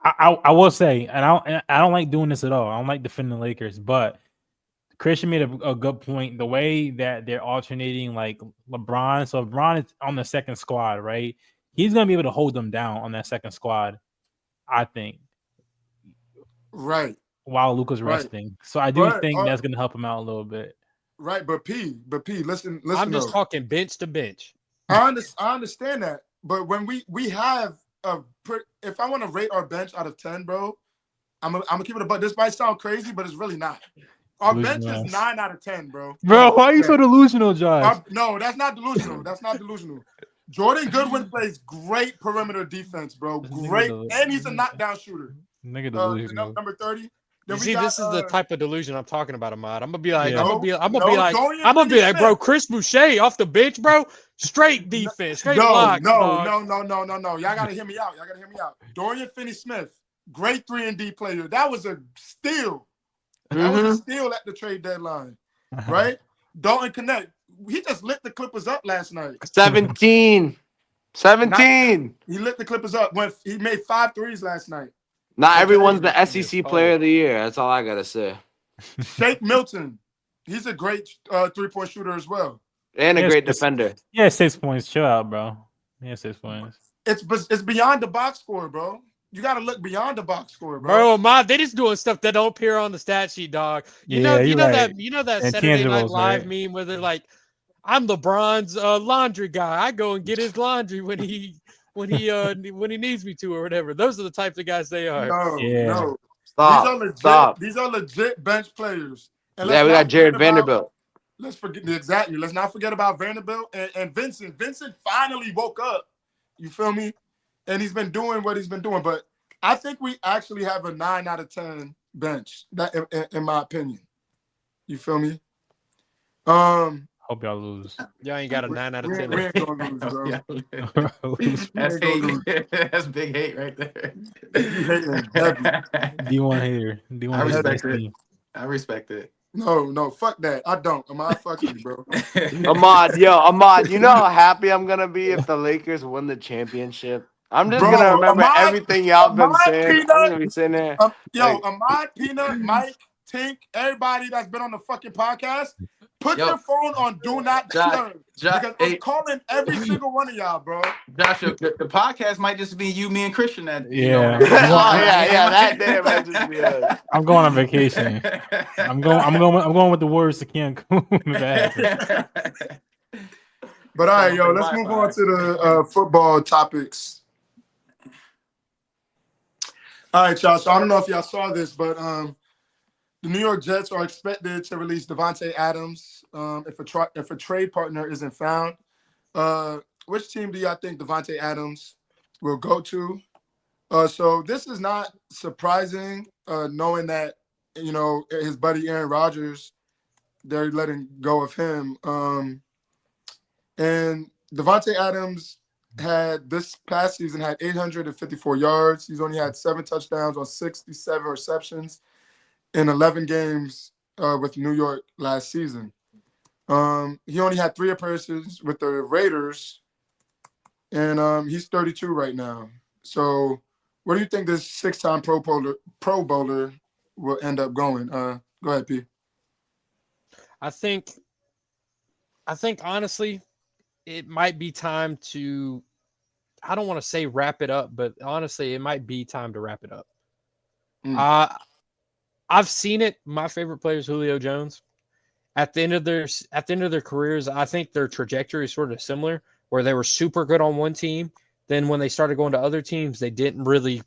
I will say, and I don't like doing this at all. I don't like defending the Lakers, but Christian made a good point. The way that they're alternating like LeBron, so LeBron is on the second squad, right? He's gonna be able to hold them down on that second squad, I think. Right. While Luka's resting, so I do think that's gonna help him out a little bit. Right, but P, listen. I'm just talking bench to bench. I understand that, but when we have if I want to rate our bench out of 10, bro, I'm gonna keep it but this might sound crazy, but it's really not. Our bench is 9 out of 10, bro. Bro, why are you so delusional, Josh? No, that's not delusional. Jordan Goodwin plays great perimeter defense, bro. Great, and he's a knockdown shooter. Nigga delusional. Number 30. You see, this is the type of delusion I'm talking about, Ahmad. I'm gonna be like, bro, Chris Boucher off the bench, bro. Straight defense, straight block. No. Y'all gotta hear me out. Dorian Finney-Smith, great 3-and-D player. That was a steal. That was a steal at the trade deadline, right? Dalton Connect. He just lit the Clippers up last night. 17. He lit the Clippers up. He made 5 threes last night. Not everyone's the SEC player of the year. That's all I gotta say. Shake Milton. He's a great 3-point shooter as well. And a great defender. Yeah, 6 points. Chill out, bro. Yeah, 6 points. It's beyond the box score, bro. You gotta look beyond the box score, bro. Bro, Ahmad, they just doing stuff that don't appear on the stat sheet, dog. You know that Saturday Night Live meme where they're like, I'm LeBron's laundry guy. I go and get his laundry when he needs me to or whatever. Those are the types of guys they are. No. Stop. These are legit bench players. And we got Jared Vanderbilt. Let's not forget about Vanderbilt and Vincent. Vincent finally woke up. You feel me? And he's been doing what he's been doing. But I think we actually have a 9 out of 10 bench. That, in my opinion. You feel me? Hope y'all lose. Y'all ain't got a 9 out of 10. We ain't gonna lose, bro. That's big hate right there. D1 hater. I respect it. No, fuck that. I don't. Fuck you, bro. Ahmad, you know how happy I'm gonna be if the Lakers win the championship? I'm just gonna remember everything y'all been saying. I'm gonna be sitting there. Ahmad, Peanut, Mike, Tink, everybody that's been on the fucking podcast, Put your phone on do not disturb. Because I'm calling every single one of y'all, bro. Josh, the podcast might just be you, me, and Christian. That Yeah. That day might just be us. I'm going on vacation. I'm going with the words to Cancun. if that happens. But all right, yo, let's move on to the football topics. All right, y'all. So I don't know if y'all saw this, but the New York Jets are expected to release Davante Adams if a trade partner isn't found. Which team do y'all think Davante Adams will go to? So this is not surprising, knowing that, you know, his buddy Aaron Rodgers, they're letting go of him. And Davante Adams had this past season had 854 yards. He's only had 7 touchdowns on 67 receptions in 11 games with New York last season. He only had 3 appearances with the Raiders, and he's 32 right now. So where do you think this 6-time Pro Bowler will end up going? Go ahead, P. I think honestly, it might be time to, I don't want to say wrap it up, but honestly, it might be time to wrap it up. I've seen it. My favorite player is Julio Jones. At the end of their careers, I think their trajectory is sort of similar, where they were super good on one team. Then when they started going to other teams, they didn't really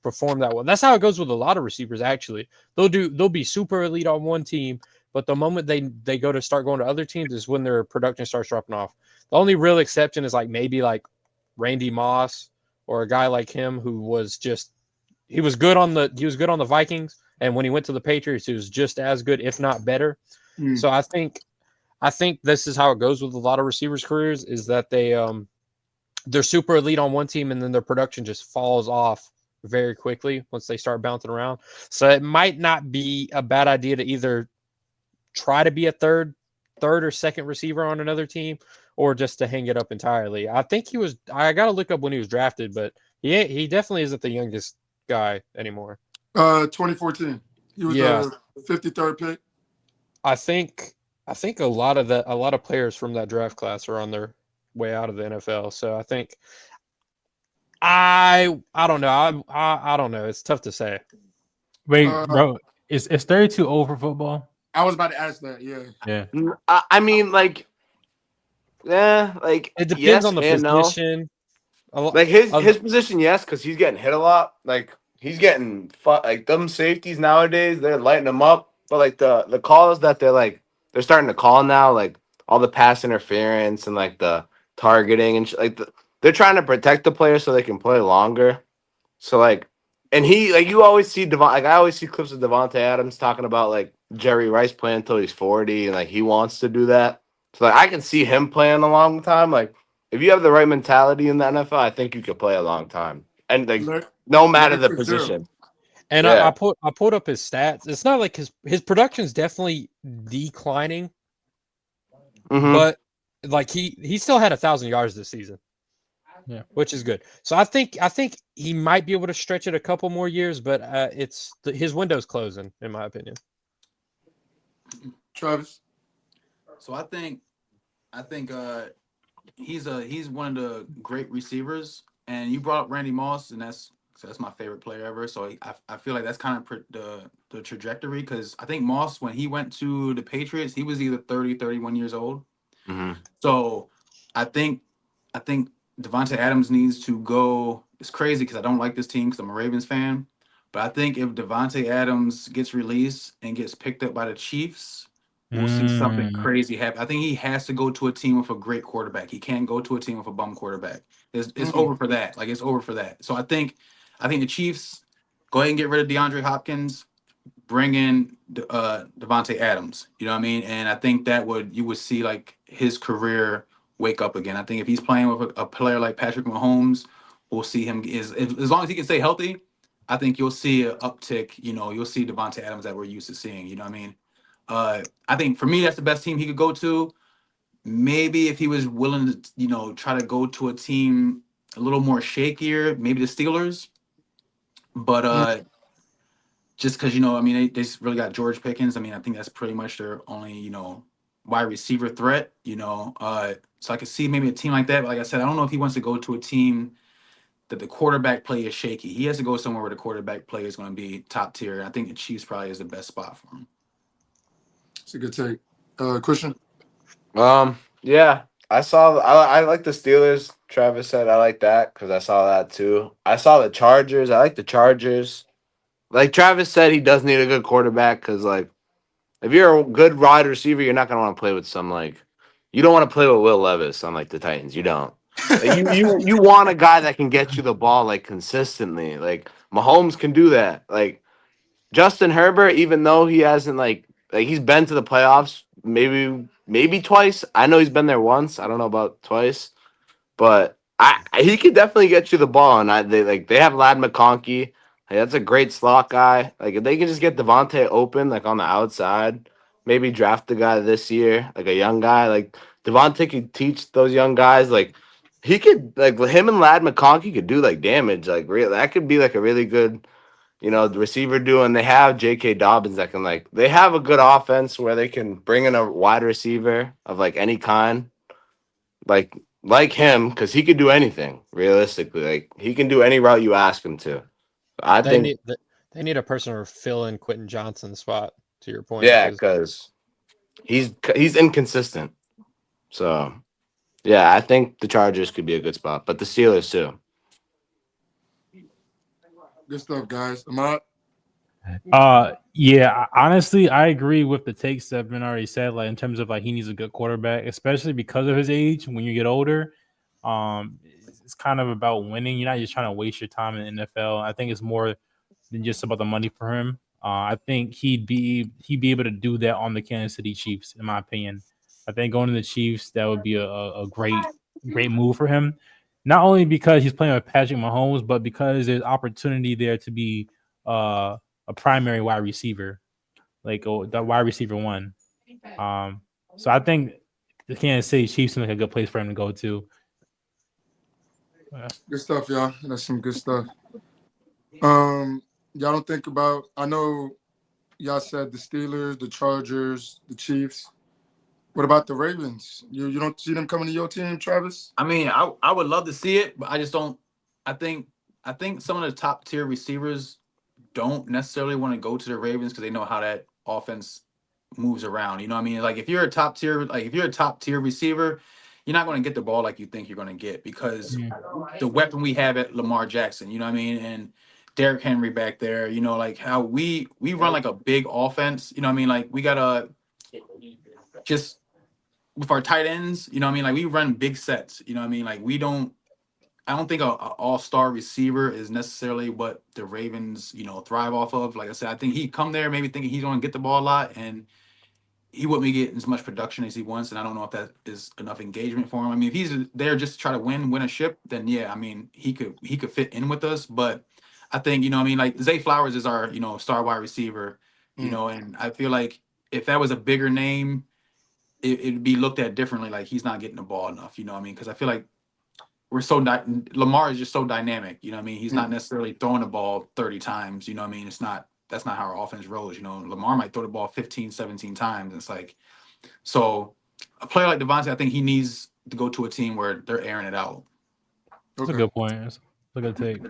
perform that well. That's how it goes with a lot of receivers, actually. They'll be super elite on one team, but the moment they go to start going to other teams is when their production starts dropping off. The only real exception is maybe Randy Moss or a guy like him who was just he was good on the Vikings, and when he went to the Patriots, he was just as good, if not better. So I think this is how it goes with a lot of receivers' careers, is that they're super elite on one team and then their production just falls off very quickly once they start bouncing around. So it might not be a bad idea to either try to be a third or second receiver on another team, or just to hang it up entirely. I think I got to look up when he was drafted, but he definitely isn't the youngest guy anymore. 2014. He was the 53rd pick. I think a lot of players from that draft class are on their way out of the NFL. So I think I don't know. I don't know. It's tough to say. Wait, bro, is 32 over football? I was about to ask that. Yeah. I mean, It depends on the position. No. His position, yes, because he's getting hit a lot. He's getting them safeties nowadays. They're lighting him up. But the calls that they're starting to call now, all the pass interference and the targeting and they're trying to protect the player so they can play longer. So and he you always see I always see clips of Davante Adams talking about Jerry Rice playing until he's 40 and he wants to do that. So I can see him playing a long time. If you have the right mentality in the NFL, I think you could play a long time. And no matter the position. And I pulled up his stats. It's not like his production's definitely declining, but he still had 1,000 yards this season, which is good. So I think he might be able to stretch it a couple more years, but his window's closing, in my opinion. Travis. So I think he's one of the great receivers, and you brought up Randy Moss, and that's my favorite player ever. So I feel like that's kind of the trajectory, because I think Moss, when he went to the Patriots, he was either 30, 31 years old. So I think Davante Adams needs to go. It's crazy because I don't like this team because I'm a Ravens fan, but I think if Davante Adams gets released and gets picked up by the Chiefs, we'll see something crazy happen. I think he has to go to a team with a great quarterback. He can't go to a team with a bum quarterback. It's over for that. It's over for that. So I think the Chiefs go ahead and get rid of DeAndre Hopkins, bring in Davante Adams. You know what I mean? And I think you would see his career wake up again. I think if he's playing with a player like Patrick Mahomes, we'll see him as long as he can stay healthy. I think you'll see an uptick. You'll see Davante Adams that we're used to seeing. You know what I mean? I think for me, that's the best team he could go to. Maybe if he was willing to, try to go to a team a little more shakier, maybe the Steelers. But just because, they just really got George Pickens. I mean, I think that's pretty much their only, wide receiver threat. So I could see maybe a team like that. But like I said, I don't know if he wants to go to a team that the quarterback play is shaky. He has to go somewhere where the quarterback play is going to be top tier. I think the Chiefs probably is the best spot for him. It's a good take. Christian? Yeah, I like the Steelers. Travis said I like that because I saw that too. I saw the Chargers. I like the Chargers. Like Travis said, he does need a good quarterback because like if you're a good wide receiver, you're not gonna want to play with some like you don't want to play with Will Levis on like the Titans. You don't. Like, you want a guy that can get you the ball like consistently. Like Mahomes can do that. Like Justin Herbert, even though he hasn't like he's been to the playoffs maybe twice. I know he's been there once. I don't know about twice, but he could definitely get you the ball. And they have Lad McConkey. Like, that's a great slot guy. Like if they can just get Davante open like on the outside, maybe draft the guy this year, like a young guy. Like Davante could teach those young guys. Like he could like him and Lad McConkey could do like damage. Like really, that could be like a really good the receiver do, and they have J.K. Dobbins that can they have a good offense where they can bring in a wide receiver of like any kind, like him, because he could do anything realistically. Like he can do any route you ask him to. I They think, need they need a person to fill in Quentin Johnson's spot. To your point, yeah, 'cause because he's inconsistent. So yeah, I think the Chargers could be a good spot, but the Steelers too. Good stuff, guys. Ahmad? Yeah, honestly, I agree with the takes that have been already said. Like in terms of like he needs a good quarterback, especially because of his age. When you get older, it's kind of about winning. You're not just trying to waste your time in the NFL. I think it's more than just about the money for him. I think he'd be able to do that on the Kansas City Chiefs, in my opinion. I think going to the Chiefs that would be a great move for him. Not only because he's playing with Patrick Mahomes, but because there's opportunity there to be a primary wide receiver, like the wide receiver one. So I think the Kansas City Chiefs seem like a good place for him to go to. Good stuff, y'all. That's some good stuff. Y'all don't think about, I know y'all said the Steelers, the Chargers, the Chiefs. What about the Ravens? You don't see them coming to your team, Travis? I mean, I would love to see it, but I just don't. I think some of the top tier receivers don't necessarily want to go to the Ravens because they know how that offense moves around. You know what I mean? Like if you're a top tier receiver, you're not going to get the ball like you think you're going to get because the weapon we have at Lamar Jackson, you know what I mean? And Derrick Henry back there, like how we run like a big offense, you know what I mean? Like we got to just with our tight ends, you know what I mean? Like we run big sets, you know what I mean? Like I don't think a all-star receiver is necessarily what the Ravens, thrive off of. Like I said, I think he come there maybe thinking he's going to get the ball a lot, and he wouldn't be getting as much production as he wants. And I don't know if that is enough engagement for him. I mean, if he's there just to try to win a ship, then yeah, I mean, he could fit in with us. But I think what I mean, like Zay Flowers is our star wide receiver, and I feel like if that was a bigger name, it'd be looked at differently. Like he's not getting the ball enough, you know what I mean? Because I feel like Lamar is just so dynamic, you know what I mean? He's not necessarily throwing the ball 30 times, you know what I mean? That's not how our offense rolls, Lamar might throw the ball 15, 17 times. It's like, so a player like Davante, I think he needs to go to a team where they're airing it out. That's a good point. That's a good take.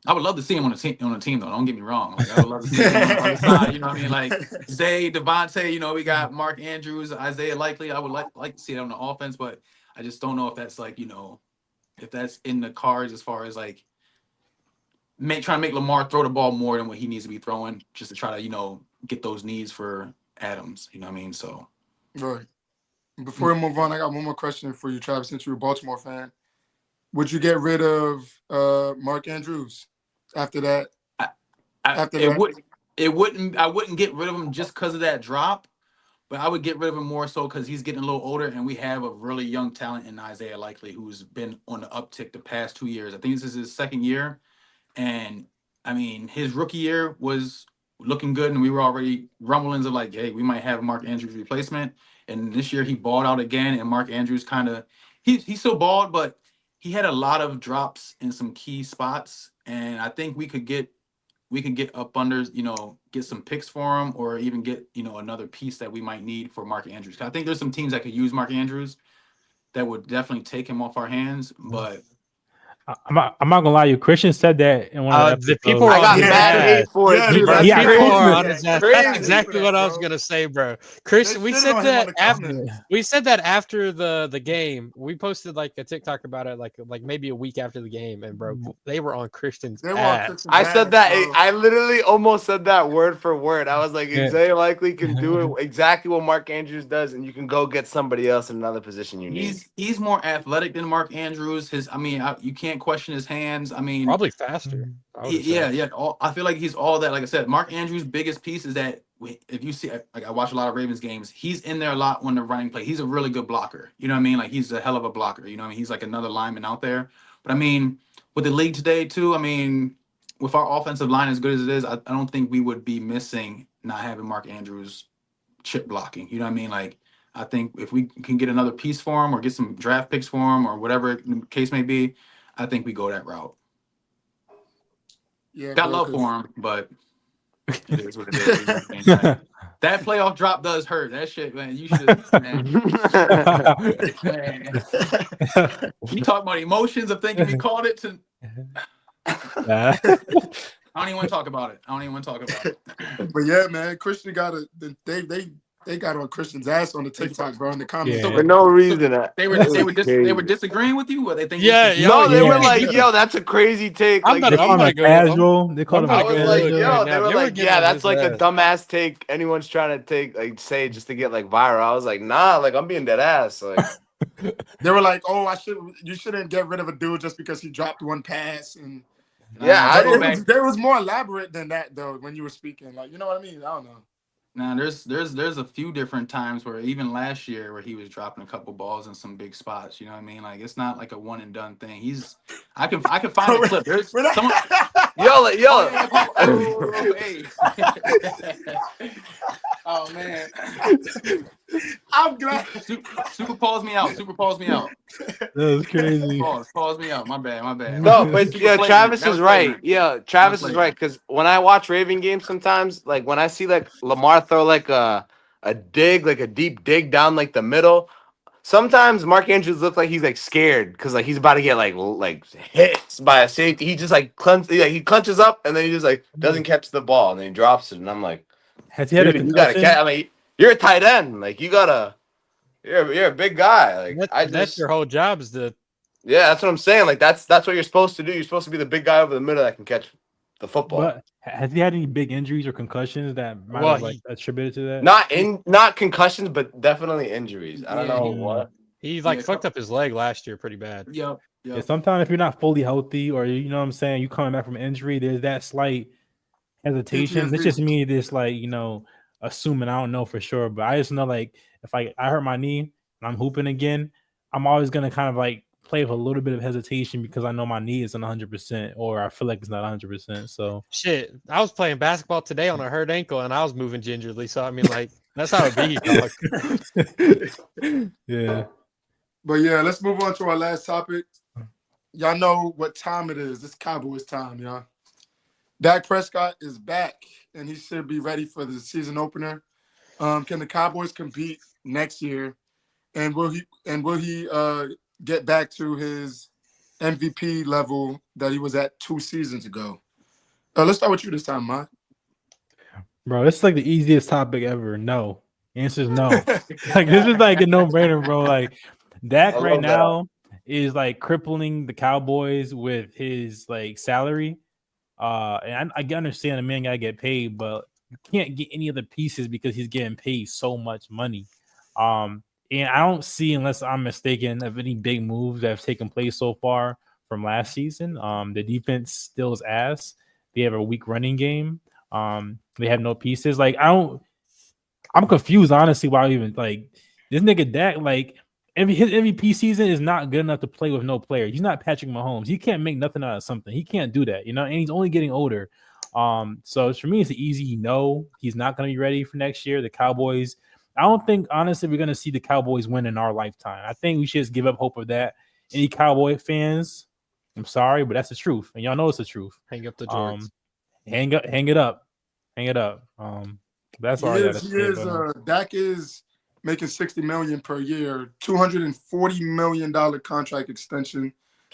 I would love to see him on a team though. Don't get me wrong. Like I would love to see him on the side. You know what I mean? Like Zay, Davante. We got Mark Andrews, Isaiah Likely. I would like to see it on the offense, but I just don't know if that's like if that's in the cards as far as like trying to make Lamar throw the ball more than what he needs to be throwing, just to try to get those needs for Adams. You know what I mean? So Right. Before we move on, I got one more question for you, Travis. Since you're a Baltimore fan, would you get rid of Mark Andrews after that? I wouldn't get rid of him just because of that drop, but I would get rid of him more so because he's getting a little older, and we have a really young talent in Isaiah Likely, who's been on the uptick the past 2 years. I think this is his second year, and I mean his rookie year was looking good, and we were already rumblings of like, hey, we might have Mark Andrews replacement. And this year he balled out again, and Mark Andrews kind of he's still balled, but he had a lot of drops in some key spots, and I think we we can get up under, get some picks for him, or even get, another piece that we might need for Mark Andrews. I think there's some teams that could use Mark Andrews that would definitely take him off our hands, but I'm not gonna lie, you Christian said that in one of the The people episodes. are I on got his mad ass. hate for it Yeah, too. bro. That's Yeah, People crazy. are on his ass. Crazy. That's exactly what I was gonna say, bro. Chris, we said that after the game. We posted like a TikTok about it, like maybe a week after the game, and bro, they were on Christian's They were on ass. Christian's I said ass, that. bro. I literally almost said that word for word. I was like, Yeah. Xavier likely can do it exactly what Mark Andrews does, and you can go get somebody else in another position you need. he's more athletic than Mark Andrews. You can't question his hands. I mean, Probably faster. I would yeah, say. yeah. I feel like he's all that. Like I said, Mark Andrews' biggest piece is that if you see, like I watch a lot of Ravens games, he's in there a lot when they're running play. He's a really good blocker. You know what I mean? Like he's a hell of a blocker. You know what I mean? He's like another lineman out there. But I mean, with the league today too, I mean, with our offensive line as good as it is, I don't think we would be missing not having Mark Andrews chip blocking. You know what I mean? Like I think if we can get another piece for him or get some draft picks for him or whatever the case may be, I think we go that route. Yeah, Got bro, love 'cause- for him, but it is what it is. That playoff drop does hurt. That shit, man. You should, man. You talk about emotions of thinking we called it to. I don't even want to talk about it. But yeah, man, Christian got they got on Christian's ass on the TikTok, bro, in the comments. Yeah. For no reason. They were disagreeing with you, or they think No, they were Yeah. like, yo, that's a crazy take. I'm Like, They gonna- called him a go with them. casual. They called him I'm a I gonna was go like, with casual. it. yo, Now, they were they were like, getting yeah, on that's his like a ass. dumbass take. Anyone's trying to take, like, say just to get like viral. I was like, nah, like I'm being dead ass. Like, They were like, "Oh, you shouldn't get rid of a dude just because he dropped one pass." And yeah, there was more elaborate than that though when you were speaking. Like, you know what I mean? I don't know. Now there's a few different times where even last year where he was dropping a couple balls in some big spots. You know what I mean? Like it's not like a one and done thing. I can find a clip. There's someone. yo. Hey. Oh man. I'm glad. Super pause me out. That was crazy. Pause me out. My bad. No, but Super yeah, flagrant. Travis That is was right. flagrant. Yeah, Travis That was is right. Because when I watch Raven games, sometimes like when I see like Lamar throw like a dig, like a deep dig down like the middle. Sometimes Mark Andrews looks like he's like scared because like he's about to get like hit by a safety. He just like he clenches up and then he just like doesn't catch the ball and then he drops it. And I'm like, Has he had a dude, you gotta concussion? catch. I mean, you're a tight end. Like you're a big guy. Like That's your whole job is to. yeah, that's what I'm saying. Like that's what you're supposed to do. You're supposed to be the big guy over the middle that can catch the football. But has he had any big injuries or concussions that might have like attributed to that? Not concussions, but definitely injuries. I don't Yeah, know he- what. He fucked up his leg last year pretty bad. Yep. Yeah, sometimes if you're not fully healthy or you know what I'm saying, you coming back from injury, there's that slight hesitation. It's PTSD. just me, this like, assuming. I don't know for sure, but I just know like if I hurt my knee and I'm hooping again, I'm always gonna kind of like play with a little bit of hesitation because I know my knee isn't 100% or I feel like it's not 100%. So Shit, I was playing basketball today on a hurt ankle and I was moving gingerly. So I mean, like that's how it be. Dog. yeah. But yeah, let's move on to our last topic. Y'all know what time it is. It's Cowboys time, y'all. Dak Prescott is back, and he should be ready for the season opener. Can the Cowboys compete next year? And will he get back to his MVP level that he was at 2 seasons ago? Let's start with you this time, Mike. Bro, it's like the easiest topic ever. No. The answer is no. Like this is like a no-brainer, bro. Like Dak right now is like crippling the Cowboys with his like salary. And I understand the man gotta get paid, but you can't get any other pieces because he's getting paid so much money. And I don't see, unless I'm mistaken, of any big moves that have taken place so far from last season. The defense still is ass. They have a weak running game. They have no pieces. Like I'm confused, honestly, why even like this nigga Dak, like his MVP season is not good enough to play with no player. He's not Patrick Mahomes. He can't make nothing out of something. He can't do that, and he's only getting older. So for me, it's an easy no. He's not going to be ready for next year. The Cowboys, I don't think, honestly, we're going to see the Cowboys win in our lifetime. I think we should just give up hope of that. Any Cowboy fans, I'm sorry, but that's the truth. And y'all know it's the truth. Hang up the Jordans. Hang it up. That's all I gotta say. But Dak is making $60 million per year, $240 million contract extension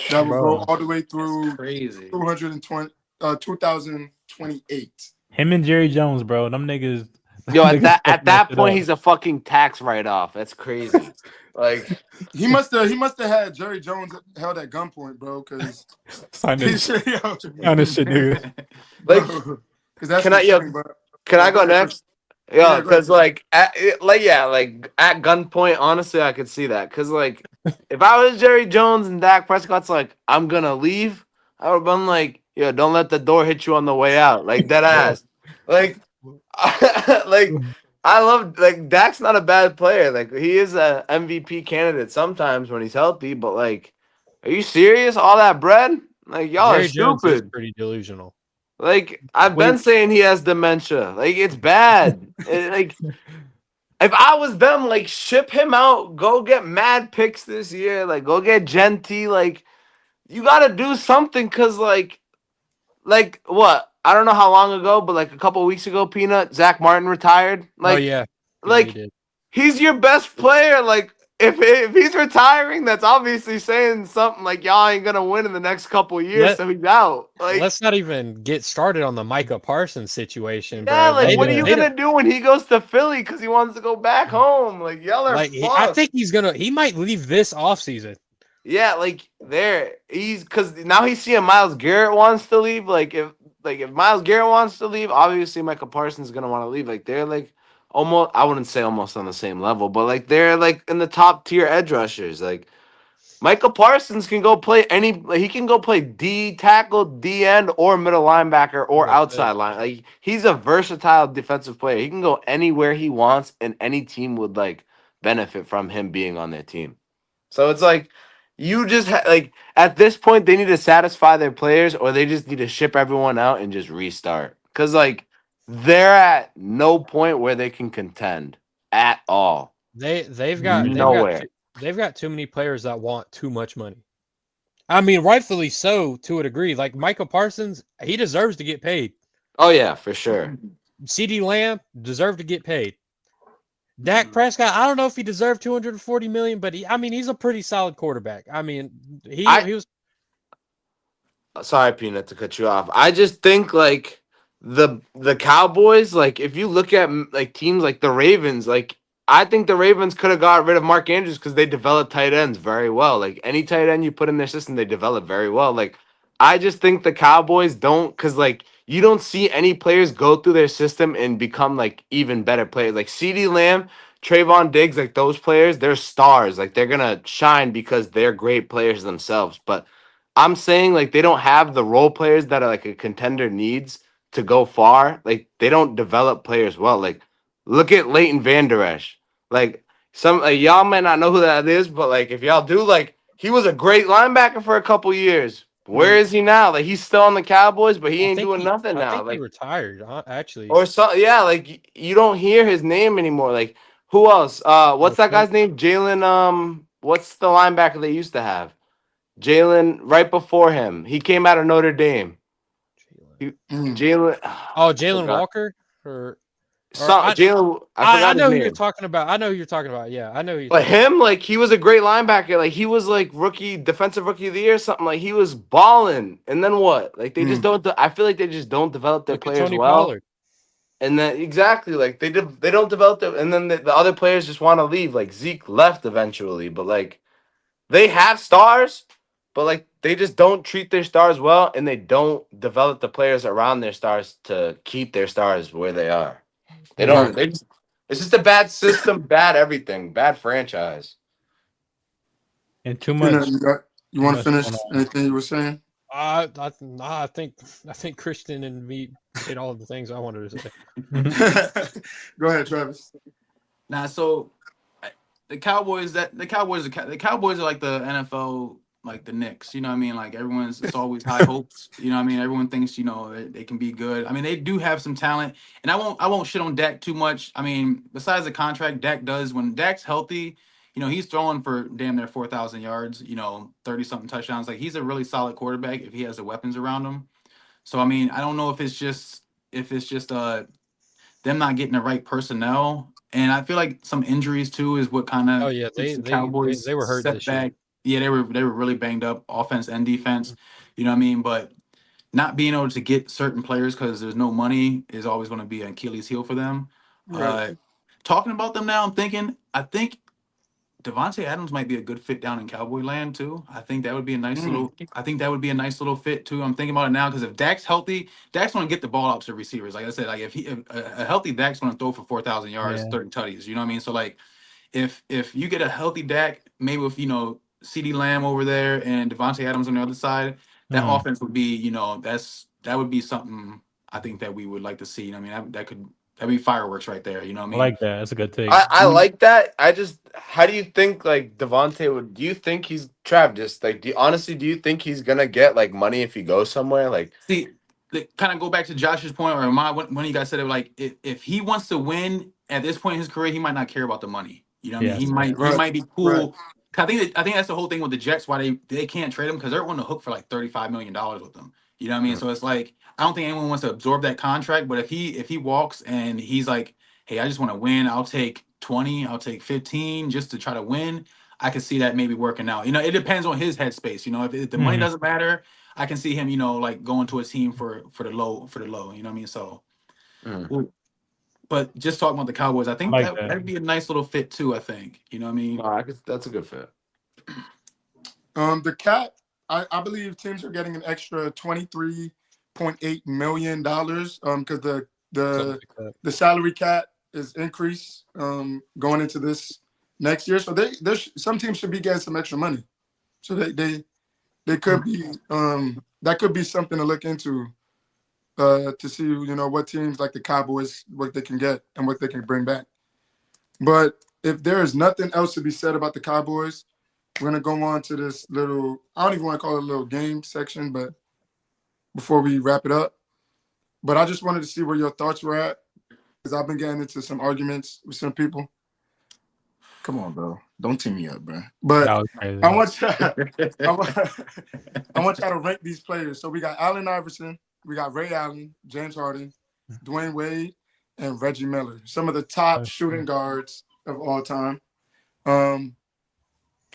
that will go bro, all the way through Crazy. 2028. him and Jerry Jones, bro, them niggas. Yo, Niggas at fucking that shit point, up. he's a fucking tax write off. That's crazy. Like, He must have had Jerry Jones held at gunpoint, bro, because Sign this shit, nigga. like, because that's can I, yo, insane, bro. can I Go go ahead, next? Yeah, Yeah, go ahead. because like at gunpoint, honestly, I could see that. Because like, if I was Jerry Jones and Dak Prescott's like, I'm gonna leave, I would have been like, yo, don't let the door hit you on the way out, like dead ass. Like, like I love like Dak's not a bad player. Like he is a MVP candidate sometimes when he's healthy. But like, are you serious? All that bread? Like y'all are Jerry Jones is stupid. pretty delusional. Like I've Wait, been saying he has dementia. Like it's bad. Like if I was them, like ship him out. Go get mad picks this year. Like go get Genty. Like you gotta do something because like what? I don't know how long ago, but like a couple weeks ago, Peanut, Zach Martin retired. oh Like yeah, he like did. he's your best player. Like if he's retiring, that's obviously saying something like y'all ain't gonna win in the next couple of years, Let so he's out. Like Let's not even get started on the Micah Parsons situation, yeah, bro. like They what are don't- you they don't gonna do when he goes to Philly because he wants to go back home? Like y'all are I fucked. think he might leave this offseason. Yeah, like there he's because now he's seeing Miles Garrett wants to leave. Like if Miles Garrett wants to leave, obviously Michael Parsons is gonna want to leave. Like they're like almost I wouldn't say almost on the same level, but like they're like in the top tier edge rushers. Like Michael Parsons can go play he can go play D tackle, D end, or middle linebacker or That's it. outside line. Like he's a versatile defensive player. He can go anywhere he wants, and any team would like benefit from him being on their team. So it's like you just like at this point they need to satisfy their players, or they just need to ship everyone out and just restart. Cause like they're at no point where they can contend at all. They've got Nowhere. they've got too many players that want too much money. I mean, rightfully so to a degree. Like Michael Parsons, he deserves to get paid. Oh yeah, for sure. CD Lamb deserved to get paid. Dak Prescott, I don't know if he deserved 240 million, but he's a pretty solid quarterback. I mean, I he was sorry, Peanut, to cut you off. I just think like the Cowboys, like if you look at like teams like the Ravens, like I think the Ravens could have got rid of Mark Andrews because they develop tight ends very well. Like any tight end you put in their system, they develop very well. Like I just think the Cowboys don't because like you don't see any players go through their system and become like even better players. Like CeeDee Lamb, Trayvon Diggs, like those players, they're stars. Like they're gonna shine because they're great players themselves. But I'm saying like they don't have the role players that are like a contender needs to go far. Like they don't develop players well. Like look at Leighton Vander Esch. Like some y'all might not know who that is, but like if y'all do, like he was a great linebacker for a couple years. Where is he now? Like he's still on the Cowboys, but he ain't doing nothing I now. think he Like retired, actually. or so yeah, like you don't hear his name anymore. Like who else? What's that guy's name? Jalen. What's the linebacker they used to have? Jalen right before him. He came out of Notre Dame. Jalen. Oh, I Jalen forgot. Walker or Jalen. I I forgot his know who you're name. talking about. I know who you're talking about. Yeah, I know who you're But talking about. him, like he was a great linebacker. Like he was like defensive rookie of the year, or something. Like he was balling. And then what? Like they just don't. I feel like they just don't develop their Look at players Tony well. Pollard. And then exactly like they don't develop them. And then the other players just want to leave. Like Zeke left eventually, but like they have stars, but like they just don't treat their stars well, and they don't develop the players around their stars to keep their stars where they are. They don't. Right. They just, it's just a bad system, bad everything, bad franchise. And too You know, much. you Too want to much finish going on. anything you were saying? I think Christian and me said all of the things I wanted to say. Go ahead, Travis. Nah, so the Cowboys are like the NFL, like the Knicks. You know what I mean? Like it's always high hopes. You know what I mean? Everyone thinks they can be good. I mean, they do have some talent, and I won't shit on Dak too much. I mean, besides the contract, Dak does when Dak's healthy. He's throwing for damn near 4,000 yards. 30 something touchdowns. Like he's a really solid quarterback if he has the weapons around him. So I mean, I don't know if it's just them not getting the right personnel, and I feel like some injuries too is what kind Oh of yeah, keeps the Cowboys they were hurt set this year. back. Yeah, they were really banged up, offense and defense. You know what I mean? But not being able to get certain players because there's no money is always going to be an Achilles heel for them. Right. Talking about them now, I think Davante Adams might be a good fit down in Cowboy land too. I think that would be a nice Mm. little. I think that would be a nice little fit too. I'm thinking about it now because if Dak's healthy, Dak's going to get the ball out to receivers. Like I said, like if a healthy Dak's going to throw for 4,000 yards, Yeah. 30 tutties. You know what I mean? So like if you get a healthy Dak, maybe with CeeDee Lamb over there and Davante Adams on the other side, that Mm. offense would be that would be something I think that we would like to see. You know what I mean? That'd be fireworks right there. You know what I I mean? like that. That's a good take. I like that. How do you think like Devontae would? Do you think he's Trav? Just like, do you think he's gonna get like money if he goes somewhere? Like, See, kind of go back to Josh's point, or when you guys said it, like if he wants to win at this point in his career, he might not care about the money. You know what I mean? Yes, He right. might be Right. cool. 'Cause I think that's the whole thing with the Jets, why they can't trade him because they're on the hook for like $35 million with them. You know what I mean? Mm. So it's like I don't think anyone wants to absorb that contract. But if he walks and he's like, hey, I just want to win, I'll take 20, I'll take 15 just to try to win. I can see that maybe working out. It depends on his headspace. If the money Mhm. doesn't matter, I can see him, like going to a team for the low, you know what I mean? So, Mm. well, but just talking about the Cowboys, I I think like that. that'd be a nice little fit too, I think. You know what I mean? That's a good fit. The cap, I believe teams are getting an extra $23.8 million. Because Something the like that. the salary cap is increased going into this next year. So there's some teams should be getting some extra money. So they could be that could be something to look into to see what teams like the Cowboys, what they can get and what they can bring back. But if there is nothing else to be said about the Cowboys, we're gonna go on to this little, I don't even want to call it a little game section, but before we wrap it up. But I just wanted to see where your thoughts were at, because I've been getting into some arguments with some people. Come on, bro. Don't team me up, bro. But That was crazy. I want I want y'all to rank these players. So we got Allen Iverson, we got Ray Allen, James Harden, Dwayne Wade, and Reggie Miller. Some of the top shooting guards of all time.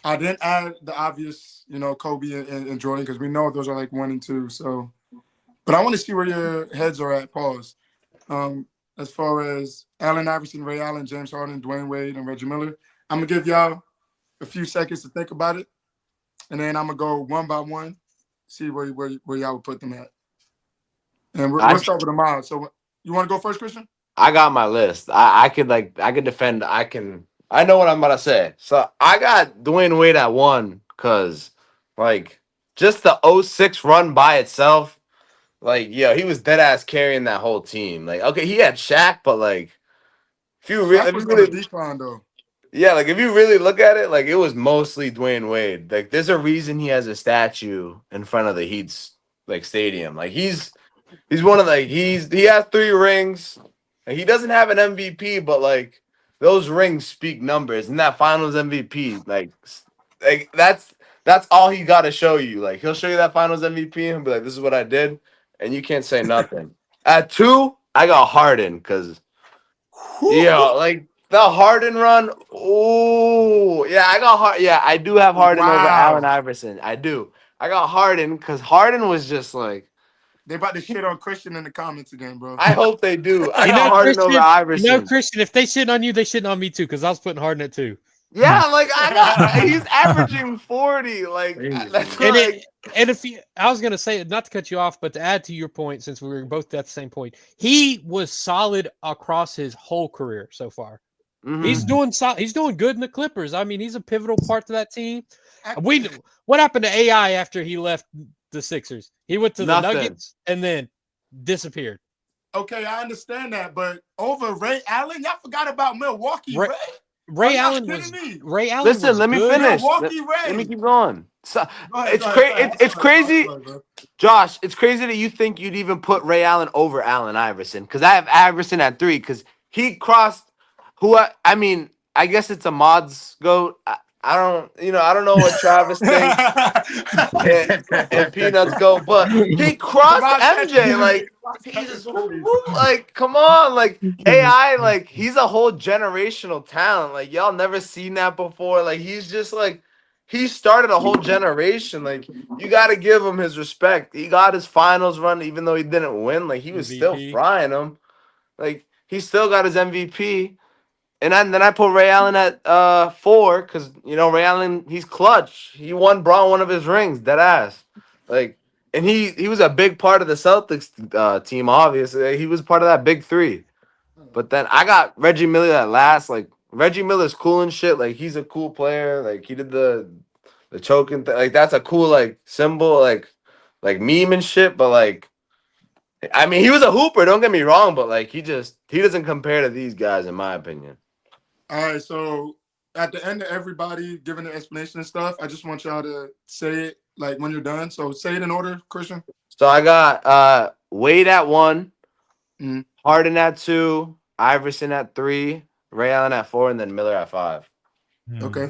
I didn't add the obvious, Kobe and Jordan, because we know those are like 1 and 2. So, but I want to see where your heads are at. Pause. As far as Allen Iverson, Ray Allen, James Harden, Dwayne Wade, and Reggie Miller, I'm gonna give y'all a few seconds to think about it, and then I'm gonna go one by one, see where y'all would put them at. And we'll start with Ahmad. So, you want to go first, Christian? I got my list. I could defend. I know what I'm about to say. So I got Dwayne Wade at 1 because like just the '06 run by itself, like he was dead ass carrying that whole team. Like okay, he had Shaq, but like Shaq was on the decline though. yeah, like if you really look at it, like it was mostly Dwayne Wade. Like there's a reason he has a statue in front of the Heat's like stadium. Like he's one of he has 3 rings. Like, he doesn't have an MVP, but like those rings speak numbers. And that Finals MVP, like that's all he got to show you. Like he'll show you that Finals MVP and he'll be like, "This is what I did," and you can't say nothing. At 2, I got Harden because like the Harden run. Oh yeah, I got Harden. Yeah, I do have Harden over Allen Wow. Iverson. I do. I got Harden because Harden was just like. They about to shit on Christian in the comments again, bro. I hope they do. I got Harden over Iverson. Christian, if they shitting on you, they shitting on me too, because I was putting Harden at 2. Yeah, like he's averaging 40. Like that's I was gonna say, not to cut you off, but to add to your point, since we were both at the same point, he was solid across his whole career so far. Mhm. He's doing good in the Clippers. I mean, he's a pivotal part to that team. What happened to AI after he left the Sixers? He went to the Nuggets and then disappeared. Okay, I understand that, but over Ray Allen, y'all forgot about Milwaukee Ray. Ray Allen was. Listen, let me finish. Milwaukee Ray. Let me keep going. So, It's crazy. It's crazy, Josh. It's crazy that you think you'd even put Ray Allen over Allen Iverson because I have Iverson at 3 because he crossed. I mean, I guess it's a mod's goat. I don't know what Travis thinks and Peanuts go, but he crossed MJ. Like, he's like, come on, like AI, like he's a whole generational talent. Like, y'all never seen that before. Like, he's just like he started a whole generation. Like, you got to give him his respect. He got his finals run, even though he didn't win. Like, he was still MVP. frying him. Like, he still got his MVP. And then I put Ray Allen at 4 because Ray Allen, he's clutch. He brought one of his rings, dead ass. Like, and he was a big part of the Celtics team. Obviously, he was part of that big three. But then I got Reggie Miller at last. Like, Reggie Miller's cool and shit. Like, he's a cool player. Like, he did the choking thing. Like, that's a cool like symbol, like meme and shit. But like, I mean, he was a hooper. Don't get me wrong. But like, he doesn't compare to these guys, in my opinion. All right, so at the end of everybody giving the explanation and stuff, I just want y'all to say it like when you're done. So say it in order, Christian. So I got Wade at 1, Mhm. Harden at 2, Iverson at 3, Ray Allen at 4, and then Miller at 5. Okay.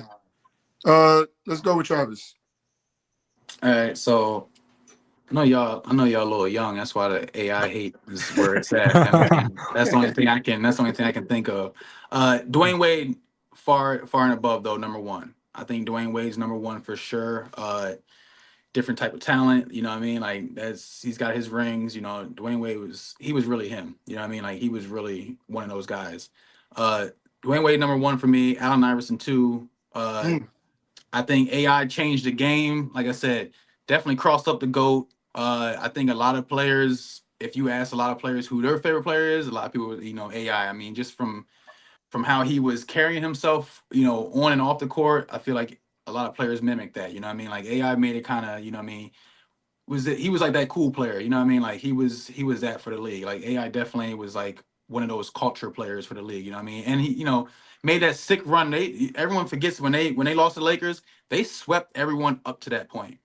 Let's go with Travis. All right, so I know y'all a little young. That's why the AI hate is where it's at. I mean, that's the only thing I can think of. Dwayne Wade, far and above though, number 1. I think Dwayne Wade's number 1 for sure. Different type of talent, you know what I mean? Like, he's got his rings, Dwayne Wade was really him, you know what I mean? Like, he was really one of those guys. Dwayne Wade number 1 for me, Allen Iverson 2. I think AI changed the game. Like I said, definitely crossed up the GOAT. I think a lot of players, if you ask a lot of players who their favorite player is, a lot of people, AI. I mean, just from how he was carrying himself, on and off the court, I feel like a lot of players mimic that. You know what I mean? Like, AI made it kind of, he was like that cool player. You know what I mean? Like, he was that for the league. Like, AI definitely was like one of those culture players for the league. You know what I mean? And he, made that sick run. Everyone forgets when they lost to the Lakers, they swept everyone up to that point.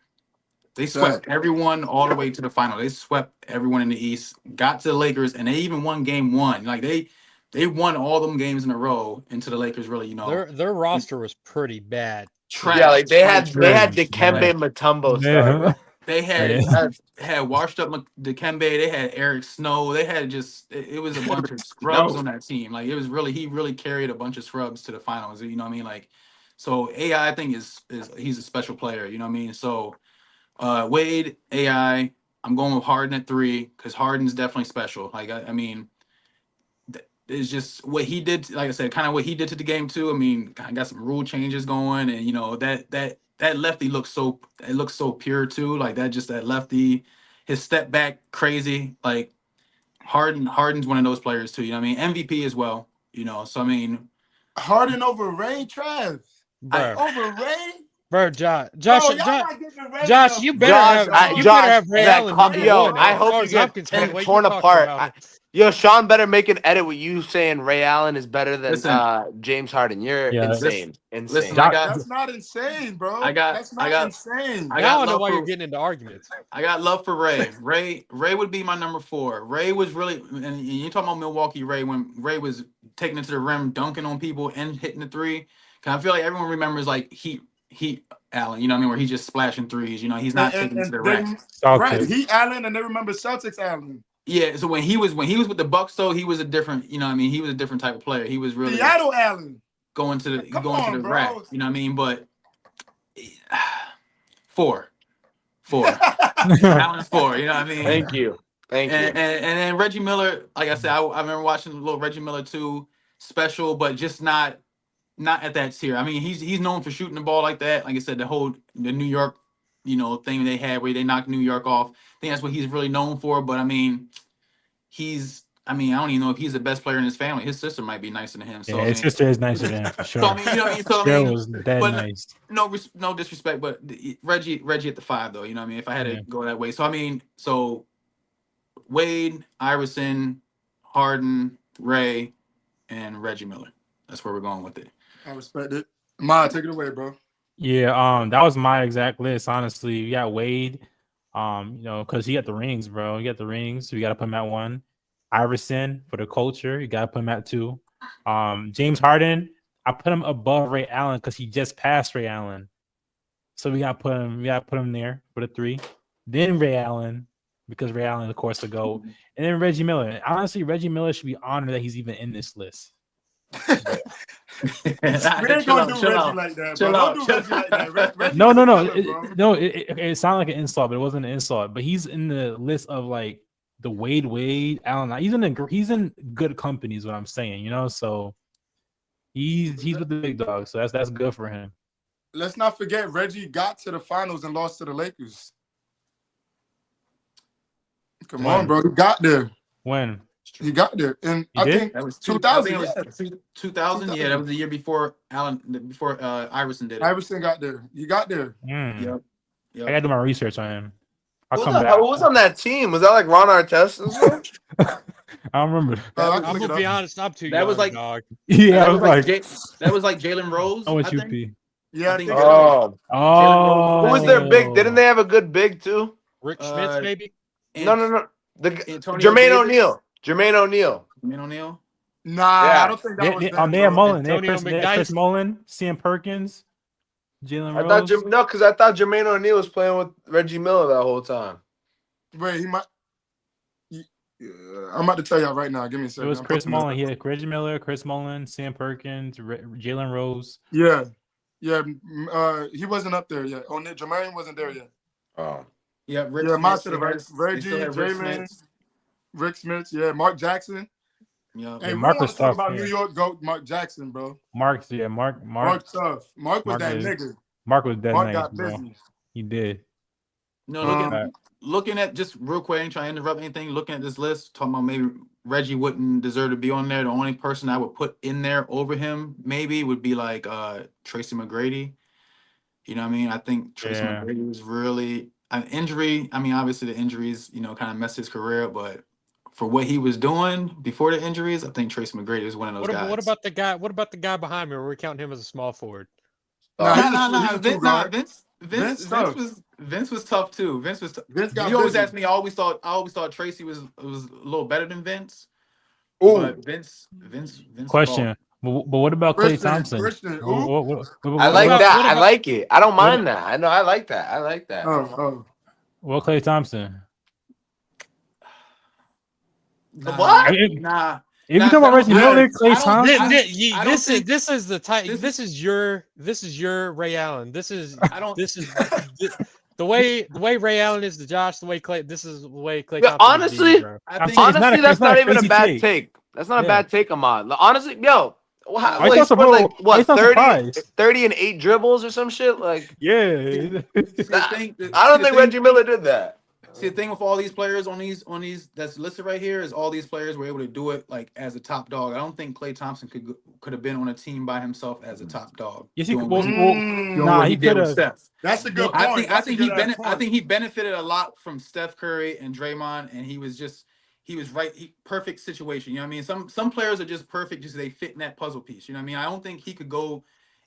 They swept everyone all the way to the final. They swept everyone in the East, got to the Lakers, and they even won game 1. Like, they won all them games in a row into the Lakers. Really, Their roster was pretty bad. trash. Yeah, like they had trash. Dikembe Mutombo starting. They had washed up Dikembe. They had Eric Snow. They had it was a bunch of scrubs on that team. Like, it was he really carried a bunch of scrubs to the finals. You know what I mean? Like, so AI, I think is he's a special player. You know what I mean? So Wade, AI, I'm going with Harden at 3 because Harden's definitely special. Like, I mean, it's just what he did. Like I said, kind of what he did to the game too. I mean, I got some rule changes going, and that lefty looks so pure too. Like, that lefty, his step back crazy. Like, Harden's one of those players too. You know what I mean? MVP as well. So I mean, Harden over Ray, Trav. Bro. Over Ray? Bro, Josh, you better have Ray Allen number 1. I hope you get torn apart. Sean better make an edit with you saying Ray Allen is better than James Harden. You're insane. Listen, that's not insane, bro. That's not insane. I don't know why you're getting into arguments. I got love for Ray. Ray would be my number 4. Ray was really, and you're talking about Milwaukee Ray, when Ray was taking it to the rim, dunking on people and hitting the 3. Cause I feel like everyone remembers like Heat Allen, you know what I mean, where he's just splashing 3s. He's not taking it to the rack. Right, Heat Allen, and they remember Celtics Allen. Yeah, so when he was with the Bucks, though, he was a different, you know what I mean, he was a different type of player. He was really Seattle Allen going to the rack, you know what I mean? But 4. Allen's 4, you know what I mean? Thank you. And then Reggie Miller, like I said, I remember watching a little Reggie Miller too, special, but just not at that tier. I mean, he's known for shooting the ball like that. Like I said, the New York, thing they had where they knocked New York off. I think that's what he's really known for. But I mean, I don't even know if he's the best player in his family. His sister might be nicer than him. So his sister is nicer than him for sure. So I mean, you know what I mean? Was dead nice. No disrespect, but Reggie at the 5 though. You know what I mean? If I had to go that way, so I mean, so Wade, Iverson, Harden, Ray, and Reggie Miller. That's where we're going with it. I respect it. Ma, take it away, bro. Yeah, that was my exact list. Honestly, you got Wade, because he got the rings, bro. You got the rings, so you got to put him at 1. Iverson for the culture, you got to put him at 2. James Harden, I put him above Ray Allen because he just passed Ray Allen. So we got to put him there for the 3. Then Ray Allen, because Ray Allen, of course, to go. And then Reggie Miller. And honestly, Reggie Miller should be honored that he's even in this list. We ain't gonna do Reggie like that, bro. Don't do Reggie like that. Reggie No. killer, bro. It sounded like an insult, but it wasn't an insult. But he's in the list of like the Wade, Allen. He's in good company, is what I'm saying. You know, so he's with the big dogs. So that's good for him. Let's not forget Reggie got to the finals and lost to the Lakers. Come on, bro. He got there. When? He got there. And He I did? think That was 2000. 2000. Yeah, that was the year before Iverson did it. Iverson got there. He got there. Yep. I gotta do my research on him. Who was on that team? Was that like Ron Artest and stuff? I don't remember. I'm gonna be honest. I'm too. That young, was like- dog. Yeah, that I was like, that was like Jalen Rose. I want I you, think. P. Yeah, I think think so. Oh, Who was their big? Didn't they have a good big too? Rick Schmitz, maybe. No. Antonio Jermaine Davis? O'Neal. Jermaine O'Neal. Jermaine O'Neal. Nah, Yeah. I don't think that was them, they had bro. Mullen. They had Antonio Chris McDyess. Mullen, CM Perkins, Jalen I Rose. thought because I thought Jermaine O'Neal was playing with Reggie Miller that whole time. Wait, he might. I'm about to tell y'all right now. Give me a It second. was I'm Chris putting it up. Mullen. He had Reggie Miller, Chris Mullen, Sam Perkins, Jalen Rose. Yeah. He wasn't up there yet. Oh, Jermaine wasn't there yet. Oh. Yeah, Rick Yeah, mine Smith, should have they right. had- they Reggie, still had Rick Jalen, Smith. Rick Smith, yeah, Mark Jackson. Yeah. Hey, we Mark want was to talk tough, about yeah. New York GOAT Mark Jackson, bro. Mark tough. Mark was Mark that is- nigga. Mark was dead Mark nice, got bro. busy. He did. No, looking at just real quick, ain't trying to interrupt anything. Looking at this list, talking about maybe Reggie wouldn't deserve to be on there. The only person I would put in there over him maybe would be like Tracy McGrady. You know what I mean? I think Tracy Yeah. McGrady was really an injury. I mean, obviously the injuries, kind of messed his career, but for what he was doing before the injuries, I think Tracy McGrady was one of those guys. What about the guy? What about the guy behind me? We're counting him as a small forward. Nah, he's a Vince, two-guard. Vince was tough too. Vince was. Vince got You always busy. asked me. I always thought Tracy was a little better than Vince. Ooh. But Vince. Question. But what about Klay Thompson? Christian, I like about- that. what I about- like it. I don't mind that. I know. I like that. I like that. Oh. Well, Klay Thompson. What? Nah. If you Nah, talk about Reggie I don't- Miller, I Klay don't- Thompson. I don't think- This is the type. this This is your Ray Allen. This is I don't. the way Ray Allen is to Josh. The way Clay. This is the way Klay Yeah, Thompson. honestly- is to me, bro. I I'm think saying- It's not Honestly, a- that's it's not not a even a crazy bad take. take. That's not a Yeah. bad take, Ahmad. Honestly, yo, Why what, you he so scored like why what you so 30, surprised? 30 and 8 dribbles or some shit? Like Yeah. I don't think Reggie Miller did that. See, the thing with all these players on these that's listed right here is all these players were able to do it like as a top dog. I don't think Klay Thompson could have been on a team by himself as a top dog. Yes, he doing could. what Mm. doing Nah, what he did with could have. Steph. That's a good I point. think That's a good ass I point. think he benefited a lot from Steph Curry and Draymond, and he was perfect situation. You know what I mean? Some players are just perfect, just they fit in that puzzle piece. You know what I mean? I don't think he could go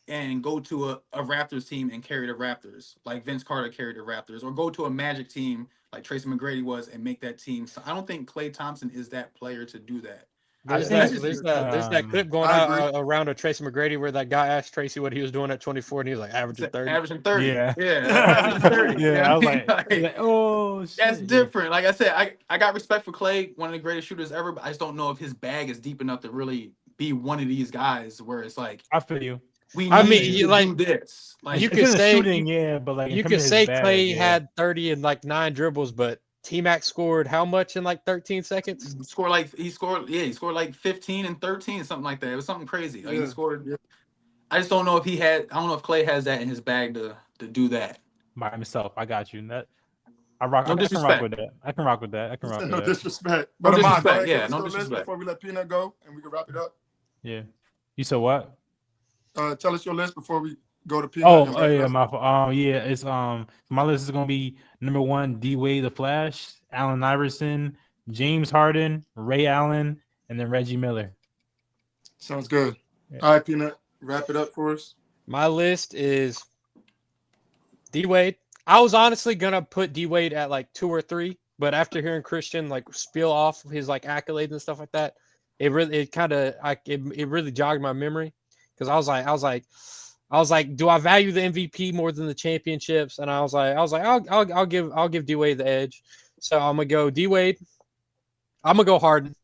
to a Raptors team and carry the Raptors like Vince Carter carried the Raptors, or go to a Magic team like Tracy McGrady was and make that team. So I don't think Klay Thompson is that player to do that. There's think- that clip going I out around of Tracy McGrady where that guy asked Tracy what he was doing at 24, and he was like averaging 30. Averaging 30. Yeah. Averaging 30. You know Yeah, I was what I mean? like, oh, shit. That's different. Like I said, I got respect for Klay, one of the greatest shooters ever, but I just don't know if his bag is deep enough to really be one of these guys where it's like, I feel you. we I need mean, you you to like- do this. Like you It's could in the say- shooting, yeah, but like in You terms could of his say bag, Klay yeah. had 30 and like 9 dribbles, but T-Mac scored how much in like 13 seconds? he scored like 15 and 13, something like that. It was something crazy. Like he Yeah. scored. Yeah. I just don't know if I don't know if Klay has that in his bag to do that. By himself. I got you. That I can rock disrespect. with that. I can rock with that. No disrespect. No But Ahmad, disrespect, go ahead, yeah, give us no your list disrespect. before we let Peanut go and we can wrap it up. Yeah. You said what? Tell us your list before we go to Peanut. Oh, and oh wrap it yeah, up. yeah. It's my list is gonna be number 1, D Wade the Flash, Allen Iverson, James Harden, Ray Allen, and then Reggie Miller. Sounds good. Yeah. All right, Peanut, wrap it up for us. My list is D Wade. I was honestly gonna put D Wade at like 2 or 3, but after hearing Christian like spiel off his like accolades and stuff like that, it really jogged my memory. because I was like, do I value the MVP more than the championships? And I was like, I'll give D Wade the edge. So I'm gonna go D Wade. I'm gonna go Harden,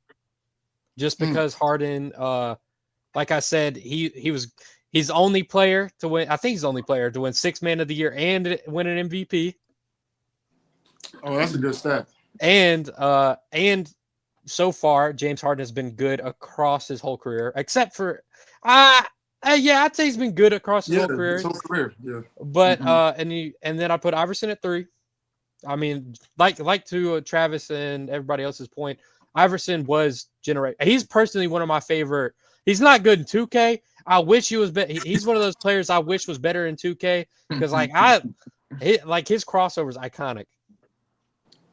just because Harden, like I said, he's the only player to win. I think he's the only player to win 6th Man of the Year and win an MVP. Oh, that's a good stat. And so far, James Harden has been good across his whole career, except for yeah, I'd say he's been good across his whole career. His whole career, yeah. But and then I put Iverson at 3. I mean, like to Travis and everybody else's point, Iverson was he's personally one of my favorite. He's not good in 2K. I wish he was better. He's one of those players I wish was better in 2K because his crossover is iconic.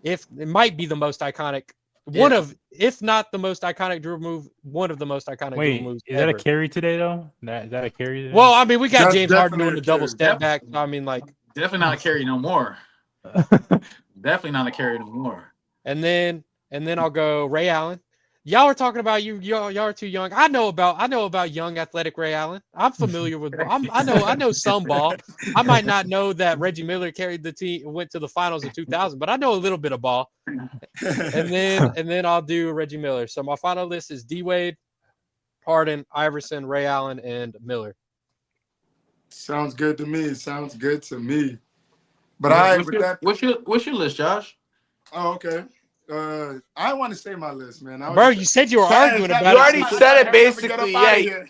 If it might be the most iconic. One of, if not the most iconic dribble move, one of the most iconic dribble moves. Is that a carry today though? Is that a carry today? Well, I mean, we got That's James Harden doing definitely the a double carry. step back. So, I mean, like Definitely not a carry no more. Definitely not a carry no more. And then I'll go Ray Allen. Y'all are talking about y'all are too young. I know about young athletic Ray Allen. I'm familiar with. I know some ball. I might not know that Reggie Miller carried the team, went to the finals in 2000, but I know a little bit of ball. And then I'll do Reggie Miller. So my final list is D Wade, Harden, Iverson, Ray Allen, and Miller. Sounds good to me. But what's your list, Josh? Oh, okay. I want to say my list, man. Bro, you said you were arguing about it. You already said it basically, yeah.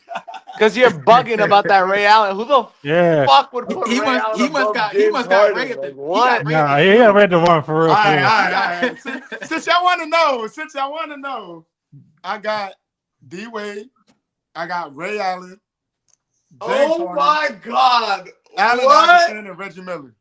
Because you're bugging about that Ray Allen. Who the fuck would put Ray Allen above James Harden? What? Nah, he got read the one for real. All right. Since y'all want to know, I got D Wade, I got Ray Allen, James Harden, My God! Allen Iverson, and Reggie Miller.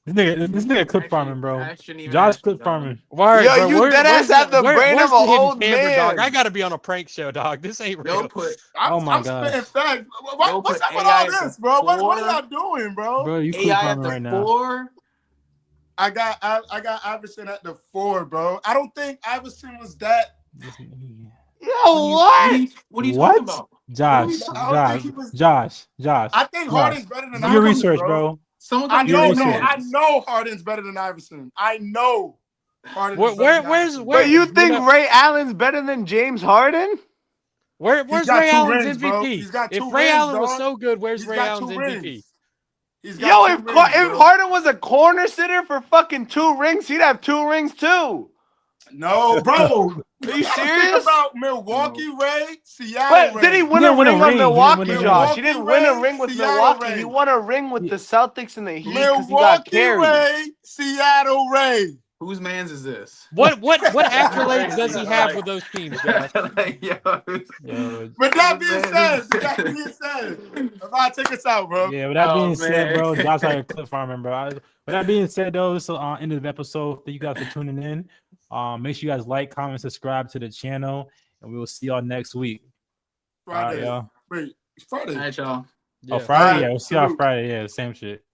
This nigga clip farming, bro. Josh clip farming. Word, Yo, bro, you deadass have the brain of an old man. Dog? I gotta be on a prank show, dog. This ain't real. I'm spitting facts. What's up with all this, bro? What are y'all doing, bro? Bro, you clip farming right now. 4. I got Iverson at the 4, bro. I don't think Iverson was that. Yo, what? What are you talking about? Josh. I think Harden's better than Iverson. Do your research, bro. I know Harden's better than Iverson. I know Harden. But you think Ray Allen's better than James Harden? Where's Ray Allen's MVP? Bro. He's got if two Ray rings, Allen dog. was so good, where's Ray Allen's MVP? If Harden was a corner sitter for fucking 2 rings, he'd have 2 rings too. No, bro. Are you serious? About Milwaukee Ray, Seattle Ray. Did he win a ring on Milwaukee, Josh? He didn't win a ring with Milwaukee. Ray. He won a ring with the Celtics and the Heat because he got carried. Ray, Seattle Ray. Whose man's is this? What accolades does he have with those teams, Josh? With that being said, I'll take us out, bro. Yeah, with that being said, bro, Josh out here clip farming, bro. With that being said, though, this is the end of the episode. Thank you guys for tuning in. Make sure you guys like, comment, subscribe to the channel, and we will see y'all next week. Friday. All right, y'all. Wait, Friday. All right, y'all. Oh, Friday? Yeah, we'll see y'all Friday. Yeah, same shit.